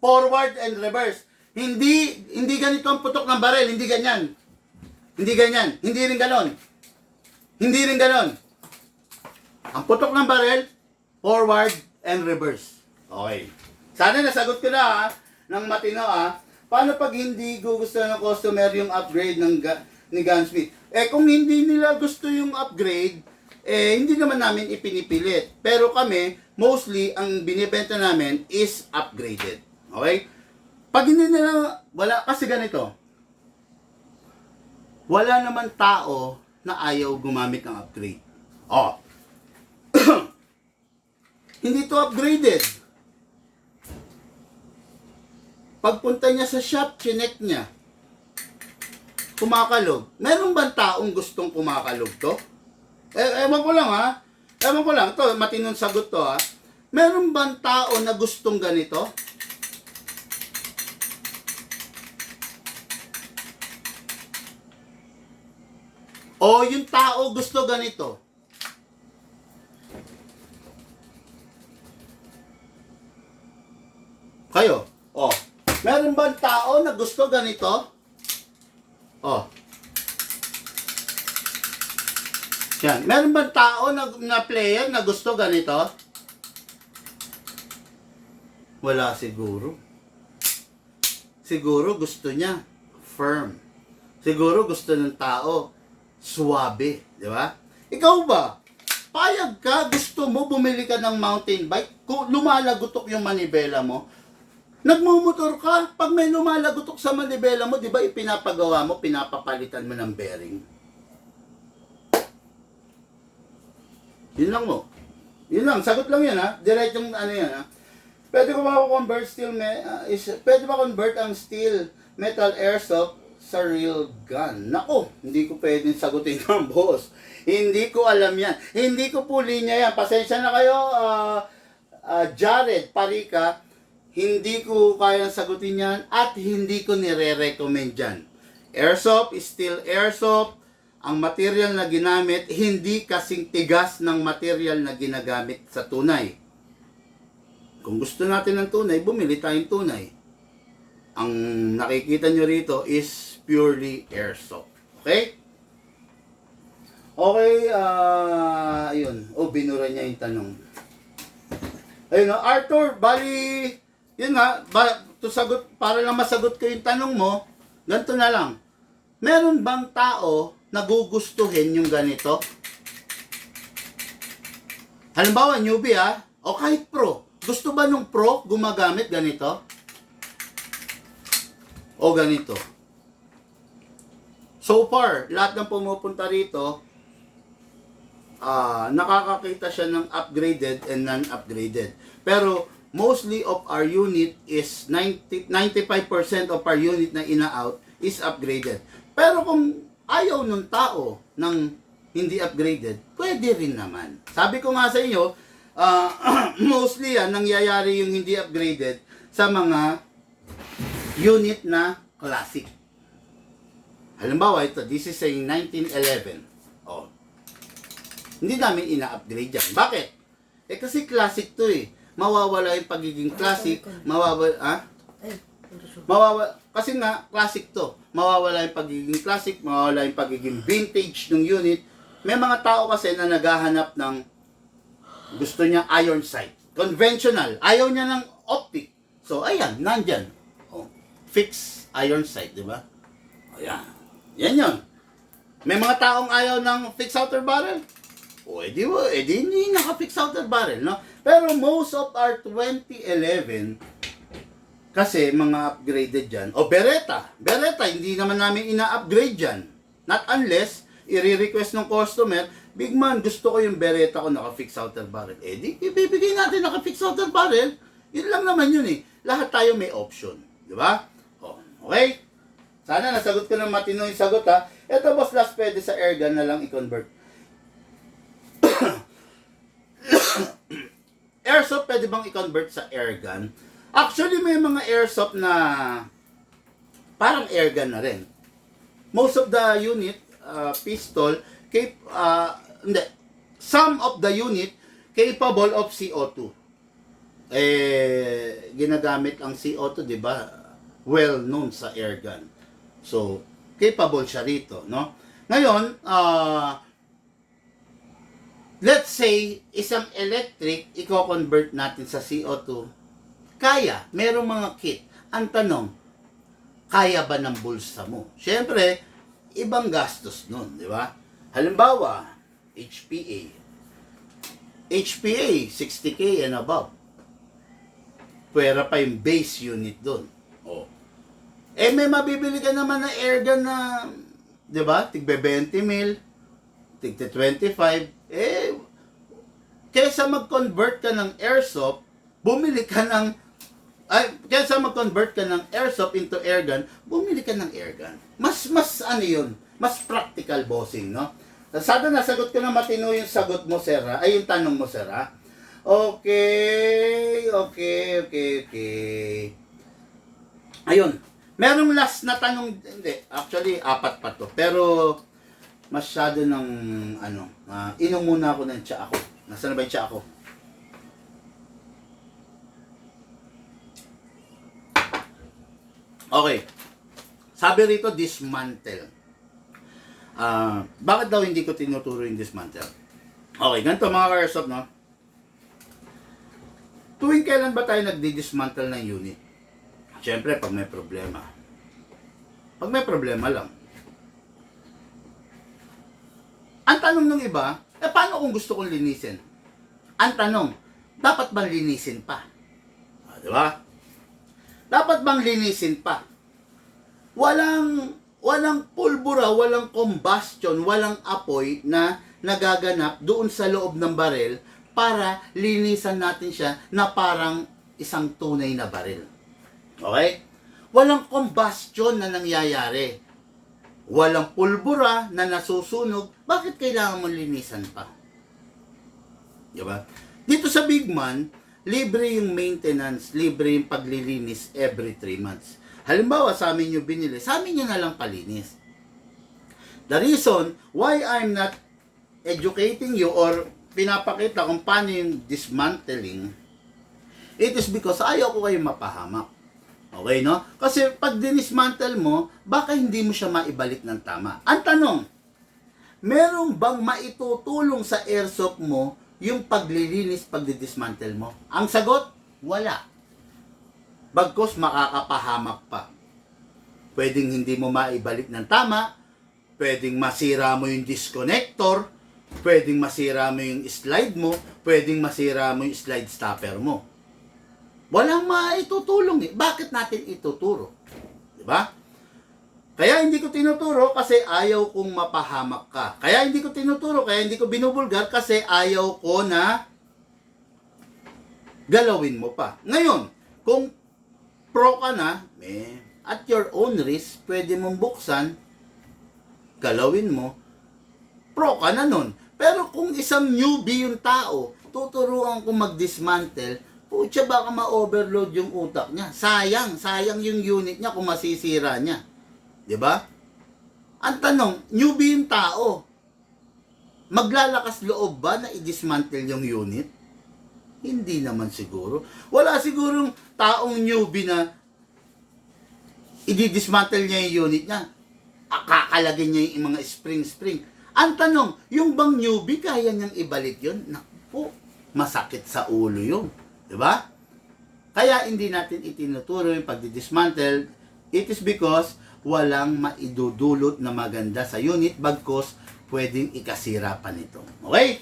Forward and reverse. Hindi ganito ang putok ng barel. Hindi ganyan. Hindi rin ganon. Ang putok ng barel, forward and reverse. Okay. Sana nasagot ko na ng matino Paano pag hindi gusto ng customer yung upgrade ni Gunsmith? Kung hindi nila gusto yung upgrade, hindi naman namin ipinipilit. Pero kami, mostly, ang binibenta namin is upgraded. Okay? Pag hindi nila, kasi ganito. Wala naman tao na ayaw gumamit ng upgrade. Hindi to upgraded. Pagpunta niya sa shop, chinek niya. Kumakalog. Meron bang taong gustong kumakalog to? Ewan ko lang Ewan ko lang. Ito, matinong sagot to Meron bang tao na gustong ganito? O yung tao gusto ganito? Kayo? Meron bang tao na gusto ganito? Yan. Meron bang tao na player na gusto ganito? Wala siguro. Siguro gusto niya firm. Siguro gusto ng tao suwabe, di ba? Ikaw ba? Payag ka, gusto mo bumili ka ng mountain bike, kung lumalagutok yung manibela mo, nagmumotor ka, pag may lumalagutok sa manibela mo, di ba ipinapagawa mo, pinapapalitan mo ng bearing? Yun lang mo. Yun lang, sagot lang yun Diretsong yan Pwede ko ba convert pwede ba convert ang steel metal airsoft sa real gun? Nako, hindi ko pwedeng sagutin ng boss. Hindi ko alam yan. Hindi ko po linya yan. Pasensya na kayo, Jared Parika. Hindi ko kayang sagutin yan at hindi ko nire-recommend yan. Airsoft is still airsoft. Ang material na ginamit, hindi kasing tigas ng material na ginagamit sa tunay. Kung gusto natin ng tunay, bumili tayong tunay. Ang nakikita nyo rito is purely airsoft. Okay? Okay, yun. Binura niya yung tanong. Ayun Arthur, bali, yun sagot, para lang masagot ko yung tanong mo, ganito na lang. Meron bang tao na gugustuhin yung ganito? Halimbawa, newbie o kahit pro. Gusto ba nung pro gumagamit ganito? O ganito? So far, lahat ng pumupunta rito, nakakakita siya ng upgraded and non-upgraded. Pero, mostly of our unit is 95% of our unit na ina-out is upgraded. Pero kung ayaw nung tao ng hindi upgraded, pwede rin naman. Sabi ko nga sa inyo, Mostly yan, nangyayari yung hindi upgraded sa mga unit na classic. Halimbawa, ito, this is a 1911. Oh. Hindi namin ina-upgrade yan. Bakit? Kasi classic to eh. Mawawala yung pagiging classic, kasi nga, classic to. Mawawala yung pagiging classic, mawawala yung pagiging vintage ng unit. May mga tao kasi na naghahanap ng gusto niya iron sight. Conventional. Ayaw niya ng optic. So, ayan, nandyan. Oh, fixed iron sight, di ba? Ayan. Yan yun. May mga taong ayaw ng fixed outer barrel. O, edi hindi naka-fixed outer barrel, no? Pero most of our 2011, kasi mga upgraded dyan, o Beretta, hindi naman namin ina-upgrade dyan. Not unless, i-request ng customer, big man, gusto ko yung Beretta ko naka-fixed outer barrel. Edi, ibibigay natin naka-fixed outer barrel. Yun lang naman yun eh. Lahat tayo may option. Di ba? O, okay? Sana nasagot ko ng matino yung sagot ha. Ito boss, last pwede sa airgun na lang i-convert. Airsoft pwede bang i-convert sa airgun? Actually, may mga airsoft na parang airgun na rin. Most of the unit, pistol, some of the unit capable of CO2. Ginagamit ang CO2, di ba? Well known sa airgun. So, capable siya rito, no? Ngayon, let's say, isang electric, i-convert natin sa CO2. Kaya, merong mga kit. Ang tanong, kaya ba ng bulsa mo? Siyempre, ibang gastos nun, di ba? Halimbawa, HPA. HPA, 60K and above. Pwera pa yung base unit dun. Oh. May mabibili ka naman na airgun na, di ba? Tigbe 20 mil, tigbe 25. Kaysa mag-convert ka ng airsoft, kaysa mag-convert ka ng airsoft into airgun, bumili ka ng airgun. Mas ano yun? Mas practical bossing, no? Sana nasagot ko na matino yung sagot mo, sir, ha? Ay, yung tanong mo, sir, ha? Okay. Ayun. Merong last na tanong, hindi, actually, 4 pa to. Pero, masyado ng, inom muna ako ng tsa ako. Nasaan na ba yung tsa ako? Okay. Sabi rito, dismantle. Bakit daw hindi ko tinuturo yung dismantle? Okay, ganito mga ka-airsoft, no? Tuwing kailan ba tayo nagdi-dismantle ng unit? Siyempre, pag may problema. Pag may problema lang. Ang tanong ng iba, paano kung gusto kong linisin? Ang tanong, dapat bang linisin pa? Di ba? Dapat bang linisin pa? Walang pulbura, walang combustion, walang apoy na nagaganap doon sa loob ng baril para linisan natin siya na parang isang tunay na baril. Okay? Walang combustion na nangyayari. Walang pulbura na nasusunog. Bakit kailangan mo linisan pa? Diba? Dito sa Big Man, libre yung maintenance, libre yung paglilinis every 3 months. Halimbawa, sa amin nyo binili, sa amin nyo na lang palinis. The reason why I'm not educating you or pinapakita kung paano yung dismantling, it is because ayaw ko kayo mapahamak. Okay, no? Kasi pag dinismantle mo, baka hindi mo siya maibalik ng tama. Ang tanong, meron bang maitutulong sa airsoft mo yung paglilinis, pagdidismantle mo? Ang sagot, wala. Bagkus makakapahamak pa. Pwedeng hindi mo maibalik ng tama, pwedeng masira mo yung disconnector, pwedeng masira mo yung slide mo, pwedeng masira mo yung slide stopper mo. Walang maitutulong eh. Bakit natin ituturo? Diba? Kaya hindi ko tinuturo kasi ayaw kong mapahamak ka. Kaya hindi ko tinuturo, kaya hindi ko binubulgar kasi ayaw ko na galawin mo pa. Ngayon, kung pro ka na, at your own risk, pwede mong buksan, galawin mo, pro ka na nun. Pero kung isang newbie yung tao, tuturuan ko mag-dismantle, pucha baka ma-overload yung utak niya. Sayang yung unit niya kung masisira niya. 'Di ba? Ang tanong, newbie yung tao. Maglalakas loob ba na i-dismantle yung unit? Hindi naman siguro. Wala sigurong taong newbie na i-dismantle niya yung unit niya. Kakalagay niya yung mga spring. Ang tanong, yung bang newbie kaya niyang ibalik yun? Naku, masakit sa ulo yun. Diba? Kaya hindi natin itinuturo yung pagdi-dismantle. It is because walang maidudulot na maganda sa unit bagkos pwedeng ikasira pa nito. Okay?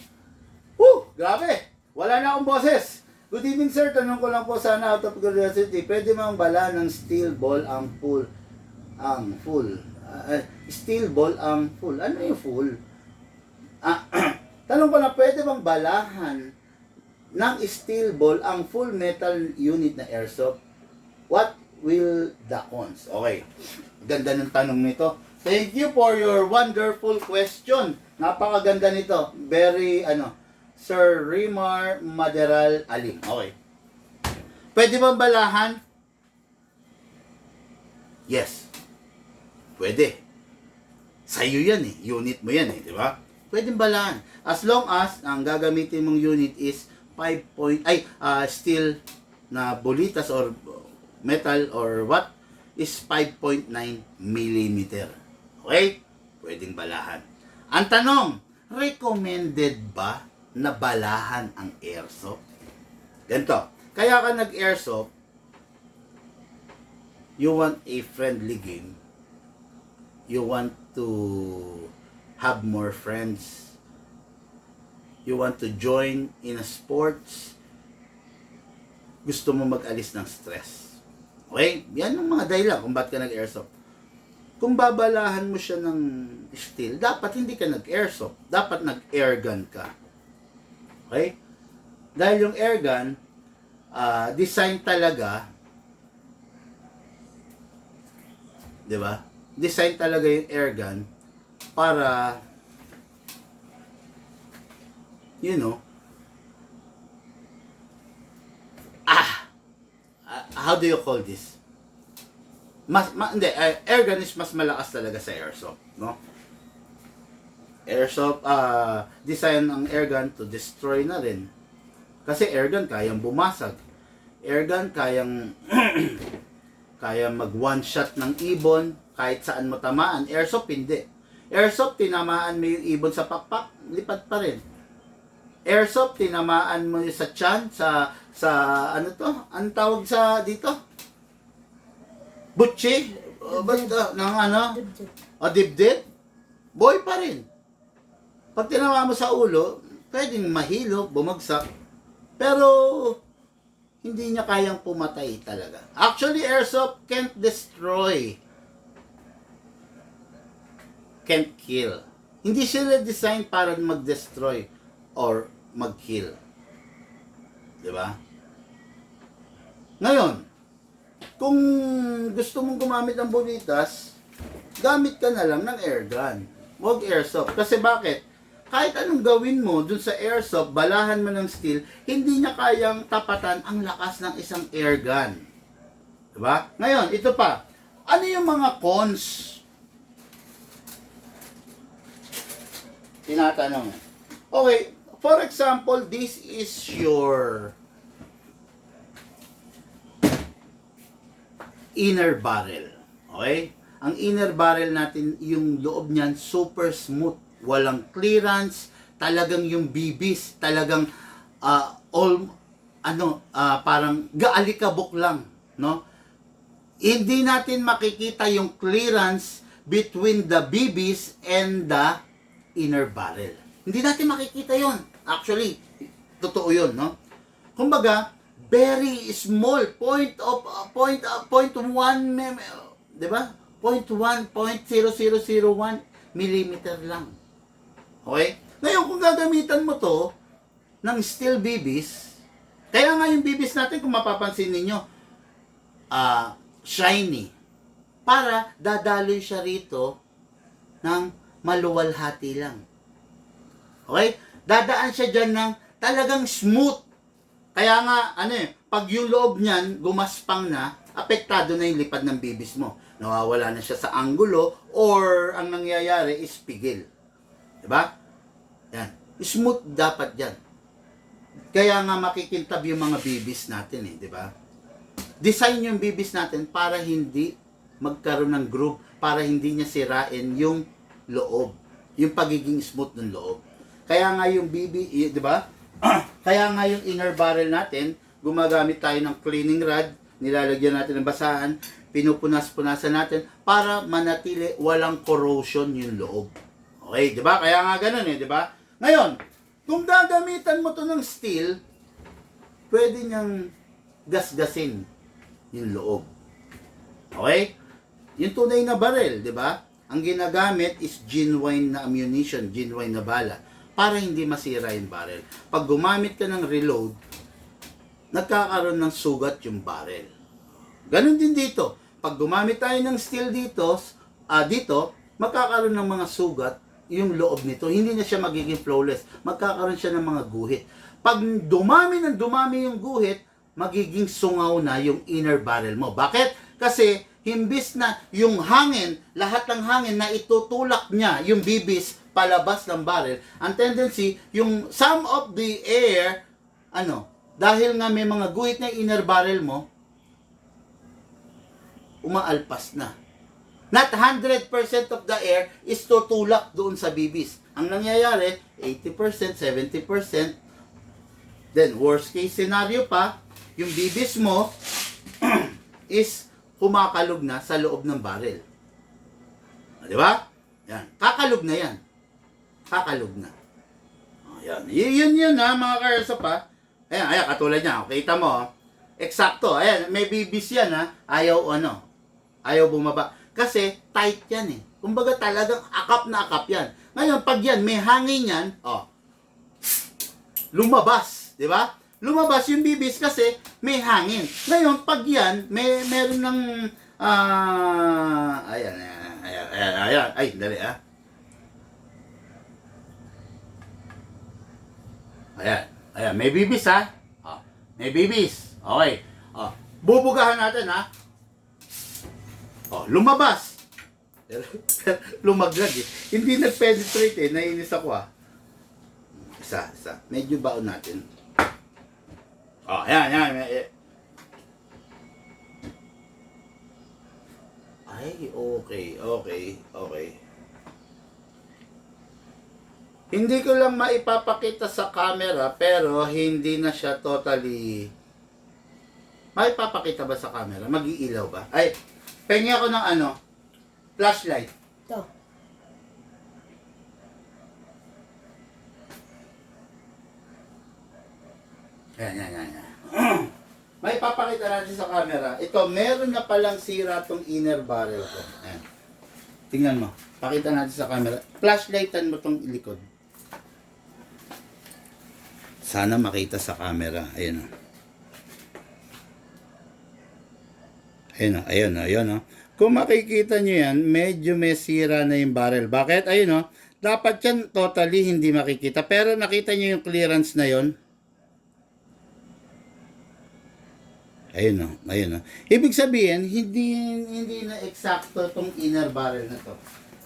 Woo! Grabe! Wala na akong boses. Good evening, sir. Tanong ko lang po sana out of curiosity. Pwede mang bala ng steel ball ang full? Steel ball ang full. Ano yung full? Tanong ko na, pwede bang balahan ng steel ball ang full metal unit na airsoft? What will the cons? Okay. Ganda ng tanong nito. Thank you for your wonderful question. Napakaganda nito. Very, Sir Rimar Maderal Alim. Okay. Pwede bang balahan? Yes. Pwede. Sa'yo yan eh. Unit mo yan eh. Di ba? Pwede balahan. As long as ang gagamitin mong unit is steel na bolitas or metal or what is 5.9 millimeter. Okay? Pwedeng balahan. Ang tanong, recommended ba na balahan ang airsoft? Ganito. Kaya ka nag-airsoft, you want a friendly game. You want to have more friends. You want to join in a sports. Gusto mo mag-alis ng stress. Okay? Yan yung mga dahilan kung ba't ka nag-airsoft. Kung babalahan mo siya ng steel, dapat hindi ka nag-airsoft. Dapat nag-airgun ka. Okay? Dahil yung airgun, design talaga, di ba? Design talaga yung airgun para, how do you call this? Airgun is mas malakas talaga sa airsoft, no? Airsoft, design ang airgun to destroy na rin. Kasi airgun kayang bumasag. Airgun kayang mag one shot ng ibon kahit saan mo tamaan. Airsoft hindi. Airsoft, tinamaan mo yung ibon sa pakpak, lipad pa rin. Airsoft, tinamaan mo yung sa tiyan, anong tawag sa dito? Butchi? Dibdib? Boy pa rin. Pag tinamaan mo sa ulo, pwedeng mahilo, bumagsak. Pero, hindi niya kayang pumatay talaga. Actually, airsoft can't destroy. Can't kill. Hindi sila design para mag-destroy or mag-kill. Diba? Ngayon, kung gusto mong gumamit ng bolitas, gamit ka na lang ng airgun. Huwag airsoft. Kasi bakit? Kahit anong gawin mo dun sa airsoft, balahan mo ng steel, hindi niya kayang tapatan ang lakas ng isang airgun. Diba? Ngayon, ito pa. Ano yung mga cons? Tinatanong. Okay, for example, this is your inner barrel. Okay? Ang inner barrel natin, yung loob niyan, super smooth. Walang clearance, talagang yung bibis, talagang parang gaalikabok lang, no? Hindi natin makikita yung clearance between the bibis and the inner barrel. Hindi natin makikita yon. Actually, totoo yun, no? Kumbaga, very small, 0.1, di ba? 0.1, 0.0001 millimeter lang. Okay? Ngayon, kung gagamitan mo to ng steel bibis, kaya nga yung bibis natin, kung mapapansin ninyo, shiny. Para dadaloy siya rito ng maluwalhati lang. Okay? Dadaan siya dyan ng talagang smooth. Kaya nga, pag yung loob niyan, gumaspang na, apektado na yung lipad ng bibis mo. Nawawala na siya sa anggulo or ang nangyayari is pigil. Diba? Yan. Smooth dapat yan. Kaya nga makikintab yung mga bibis natin diba? Design yung bibis natin para hindi magkaroon ng groove, para hindi niya sirain yung loob. Yung pagiging smooth ng loob. Kaya nga yung diba? Kaya nga yung inner barrel natin, gumagamit tayo ng cleaning rod, nilalagyan natin ng basahan, pinupunas-punasan natin para manatili walang corrosion yung loob. Okay, di ba? Kaya nga ganun di ba? Ngayon, kung gagamitan mo to ng steel, pwede niyang gasgasin yung loob. Okay? Yung tunay na barrel, di ba? Ang ginagamit is genuine na ammunition, genuine na bala, para hindi masira yung barrel. Pag gumamit ka ng reload, nagkakaroon ng sugat yung barrel. Ganon din dito. Pag gumamit tayo ng steel dito, magkakaroon ng mga sugat yung loob nito. Hindi na siya magiging flawless. Magkakaroon siya ng mga guhit. Pag dumami yung guhit, magiging sungaw na yung inner barrel mo. Bakit? Kasi himbis na yung hangin, lahat ng hangin na itutulak niya yung bibis palabas ng barrel, ang tendency, yung some of the air, dahil nga may mga guhit na inner barrel mo, umaalpas na. Not 100% of the air is tutulak doon sa bibis. Ang nangyayari, 80%, 70%, then worst case scenario pa, yung bibis mo is kumakalog na sa loob ng barrel. Di ba? Yan. Kakalog na yan. Kakalog na. Ayan. Yun mga ka-airsoft Ayan, katulad niya. Kita mo, eksakto. Ayan, may bibis yan Ayaw bumaba. Kasi tight yan Kumbaga talagang akap na akap yan. Ngayon, pag yan, may hangin yan, lumabas. Di ba? Lumabas yung bibis kasi may hangin. Ngayon, pag yan, meron ng, ayan. Ay, dali Ayan, may bibis may bibis. Okay. Bubugahan natin lumabas. Lumaglag Hindi nag-penetrate nainis ako Isa. Medyo baon natin. Ayan. Ay, okay. Hindi ko lang maipapakita sa camera, pero hindi na siya totally... Maipapakita ba sa camera? Mag-iilaw ba? Ay, pengi ako ng flashlight. Ito. Yan. Maipapakita natin sa camera. Ito, meron na palang sira tong inner barrel ko. Ayan. Tingnan mo. Pakita natin sa camera. Flashlightan mo tong likod. Sana makita sa camera. Ayun Ayun. Kung makikita nyo yan, medyo may sira na yung barrel. Bakit? Ayun dapat yan totally hindi makikita. Pero nakita nyo yung clearance na yon. Ayun. Ibig sabihin, hindi na eksakto tong inner barrel na to.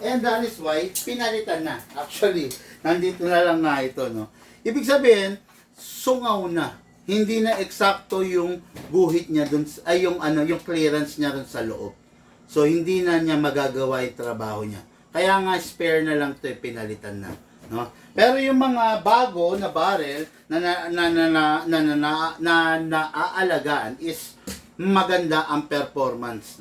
And that is why, pinalitan na. Actually, nandito na lang nga ito, Ibig sabihin, sungaw na. Hindi na eksakto yung guhit niya dun, yung clearance niya dun sa loob. So, hindi na niya magagawa yung trabaho niya. Kaya nga, spare na lang ito, pinalitan na. Pero yung mga bago na barrel na naaalagaan is maganda ang performance,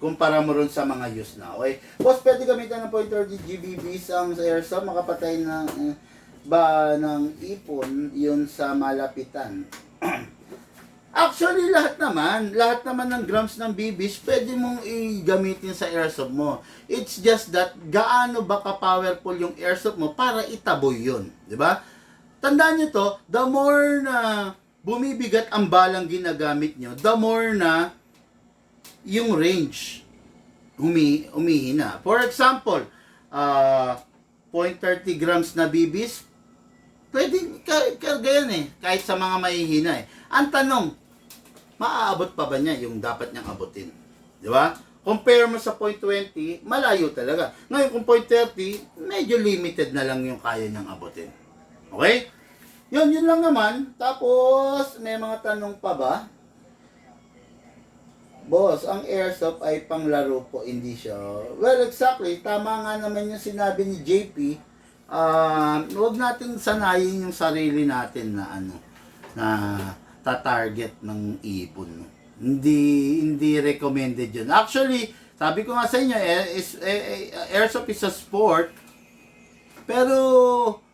kumpara mo ron sa mga use na. Okay? Boss, pwede gamitan ng .30 GBBs sa airsoft, makapatay ng ipon yun sa malapitan. Actually, lahat naman ng grams ng BBs, pwede mong i-gamitin sa airsoft mo. It's just that, gaano ba ka-powerful yung airsoft mo para itaboy yun. Diba? Tandaan nyo to, the more na bumibigat ang balang ginagamit nyo, the more na yung range humihina. For example, 0.30 grams na BBs, pwede karga yan eh. Kahit sa mga mahihina eh. Ang tanong, maaabot pa ba niya yung dapat niyang abutin? Di ba? Compare mo sa 0.20, malayo talaga. Ngayon kung 0.30, medyo limited na lang yung kaya niyang abutin. Okay? Yun lang naman. Tapos, may mga tanong pa ba? Boss, ang airsoft ay panglaro po, hindi siya. Well, exactly. Tama nga naman yung sinabi ni JP. Huwag natin sanayin yung sarili natin na na ta-target ng ipon. Hindi recommended yun. Actually, sabi ko nga sa inyo, airsoft is a sport. Pero,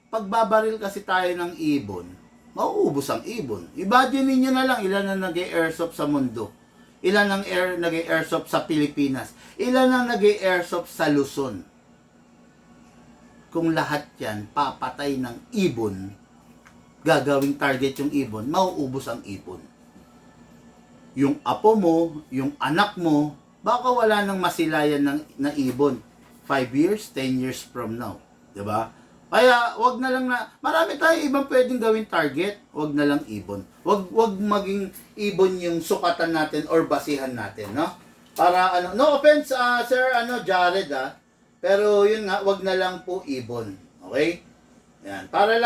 pagbabaril kasi tayo ng ibon, mauubos ang ibon. Imagine niyo na lang ilan na nag-airsoft sa mundo. Ilan ang nag-airsoft sa Pilipinas. Ilan ang nag-airsoft sa Luzon. Kung lahat yan, papatay ng ibon, gagawing target yung ibon, mauubos ang ibon. Yung apo mo, yung anak mo, baka wala nang masilayan ng ibon. 5 years, 10 years from now. Diba? Kaya, wag na lang na, marami tayong ibang pwedeng gawing target, wag na lang ibon. Wag maging ibon yung sukatan natin or basihan natin, no? Para no offense Sir Jared pero yun nga, wag na lang po ibon. Okay? Yan, paano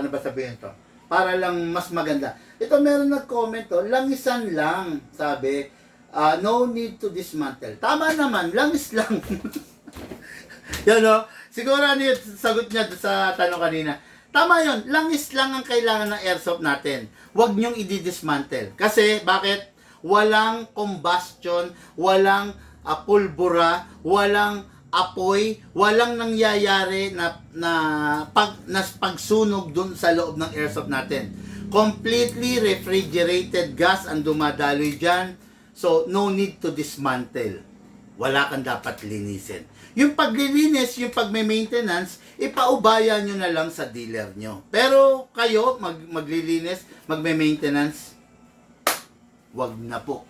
ba sabihin to? Para lang mas maganda. Ito meron nag-comment langisan lang, sabi. No need to dismantle. Tama naman, langis lang. Yan o. Siguro yung sagot niya sa tanong kanina. Tama yun, langis lang ang kailangan ng airsoft natin. Huwag niyong i-dismantle. Kasi, bakit? Walang combustion, walang pulbura, walang apoy, walang nangyayari na pagsunog dun sa loob ng airsoft natin. Completely refrigerated gas ang dumadaloy dyan. So, no need to dismantle. Wala kang dapat linisin. Yung paglilinis, yung pagme-maintenance, ipaubaya nyo na lang sa dealer nyo. Pero kayo, maglilinis, magme-maintenance, wag na po.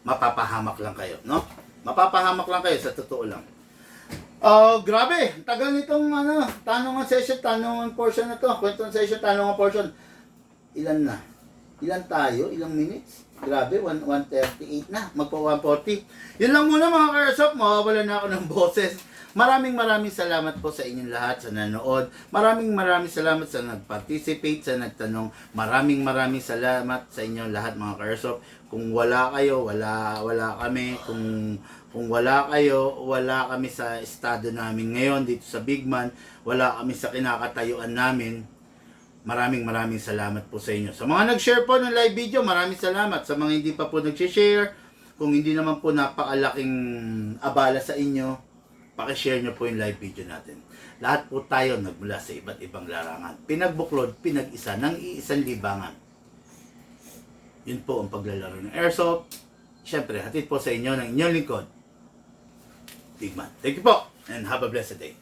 Mapapahamak lang kayo, no? Mapapahamak lang kayo, sa totoo lang. Grabe, tagal nitong tanungan session, tanungan portion na to. Kwentuhan session, tanungan portion. Ilan na? Ilan tayo? Ilang minutes? Grabe, 1:38 na. Magpa 1:40. Yun lang muna mga ka-airsoft. Mawawala na ako ng boses. Maraming salamat po sa inyong lahat sa nanood. Maraming salamat sa nag-participate, sa nagtanong. Maraming salamat sa inyong lahat mga ka-airsoft. Kung wala kayo, wala kami. Kung wala kayo, wala kami sa estado namin ngayon dito sa Big Man. Wala kami sa kinakatayuan namin. Maraming salamat po sa inyo. Sa mga nag-share po ng live video, maraming salamat. Sa mga hindi pa po nag-share, kung hindi naman po napakalaking abala sa inyo, pakishare nyo po yung live video natin. Lahat po tayo nagmula sa iba't ibang larangan. Pinagbuklod, pinag-isa ng iisang libangan. Yun po ang paglalaro ng airsoft. Siyempre, hatid po sa inyo ng inyong lingkod, Big Man. Thank you po and have a blessed day.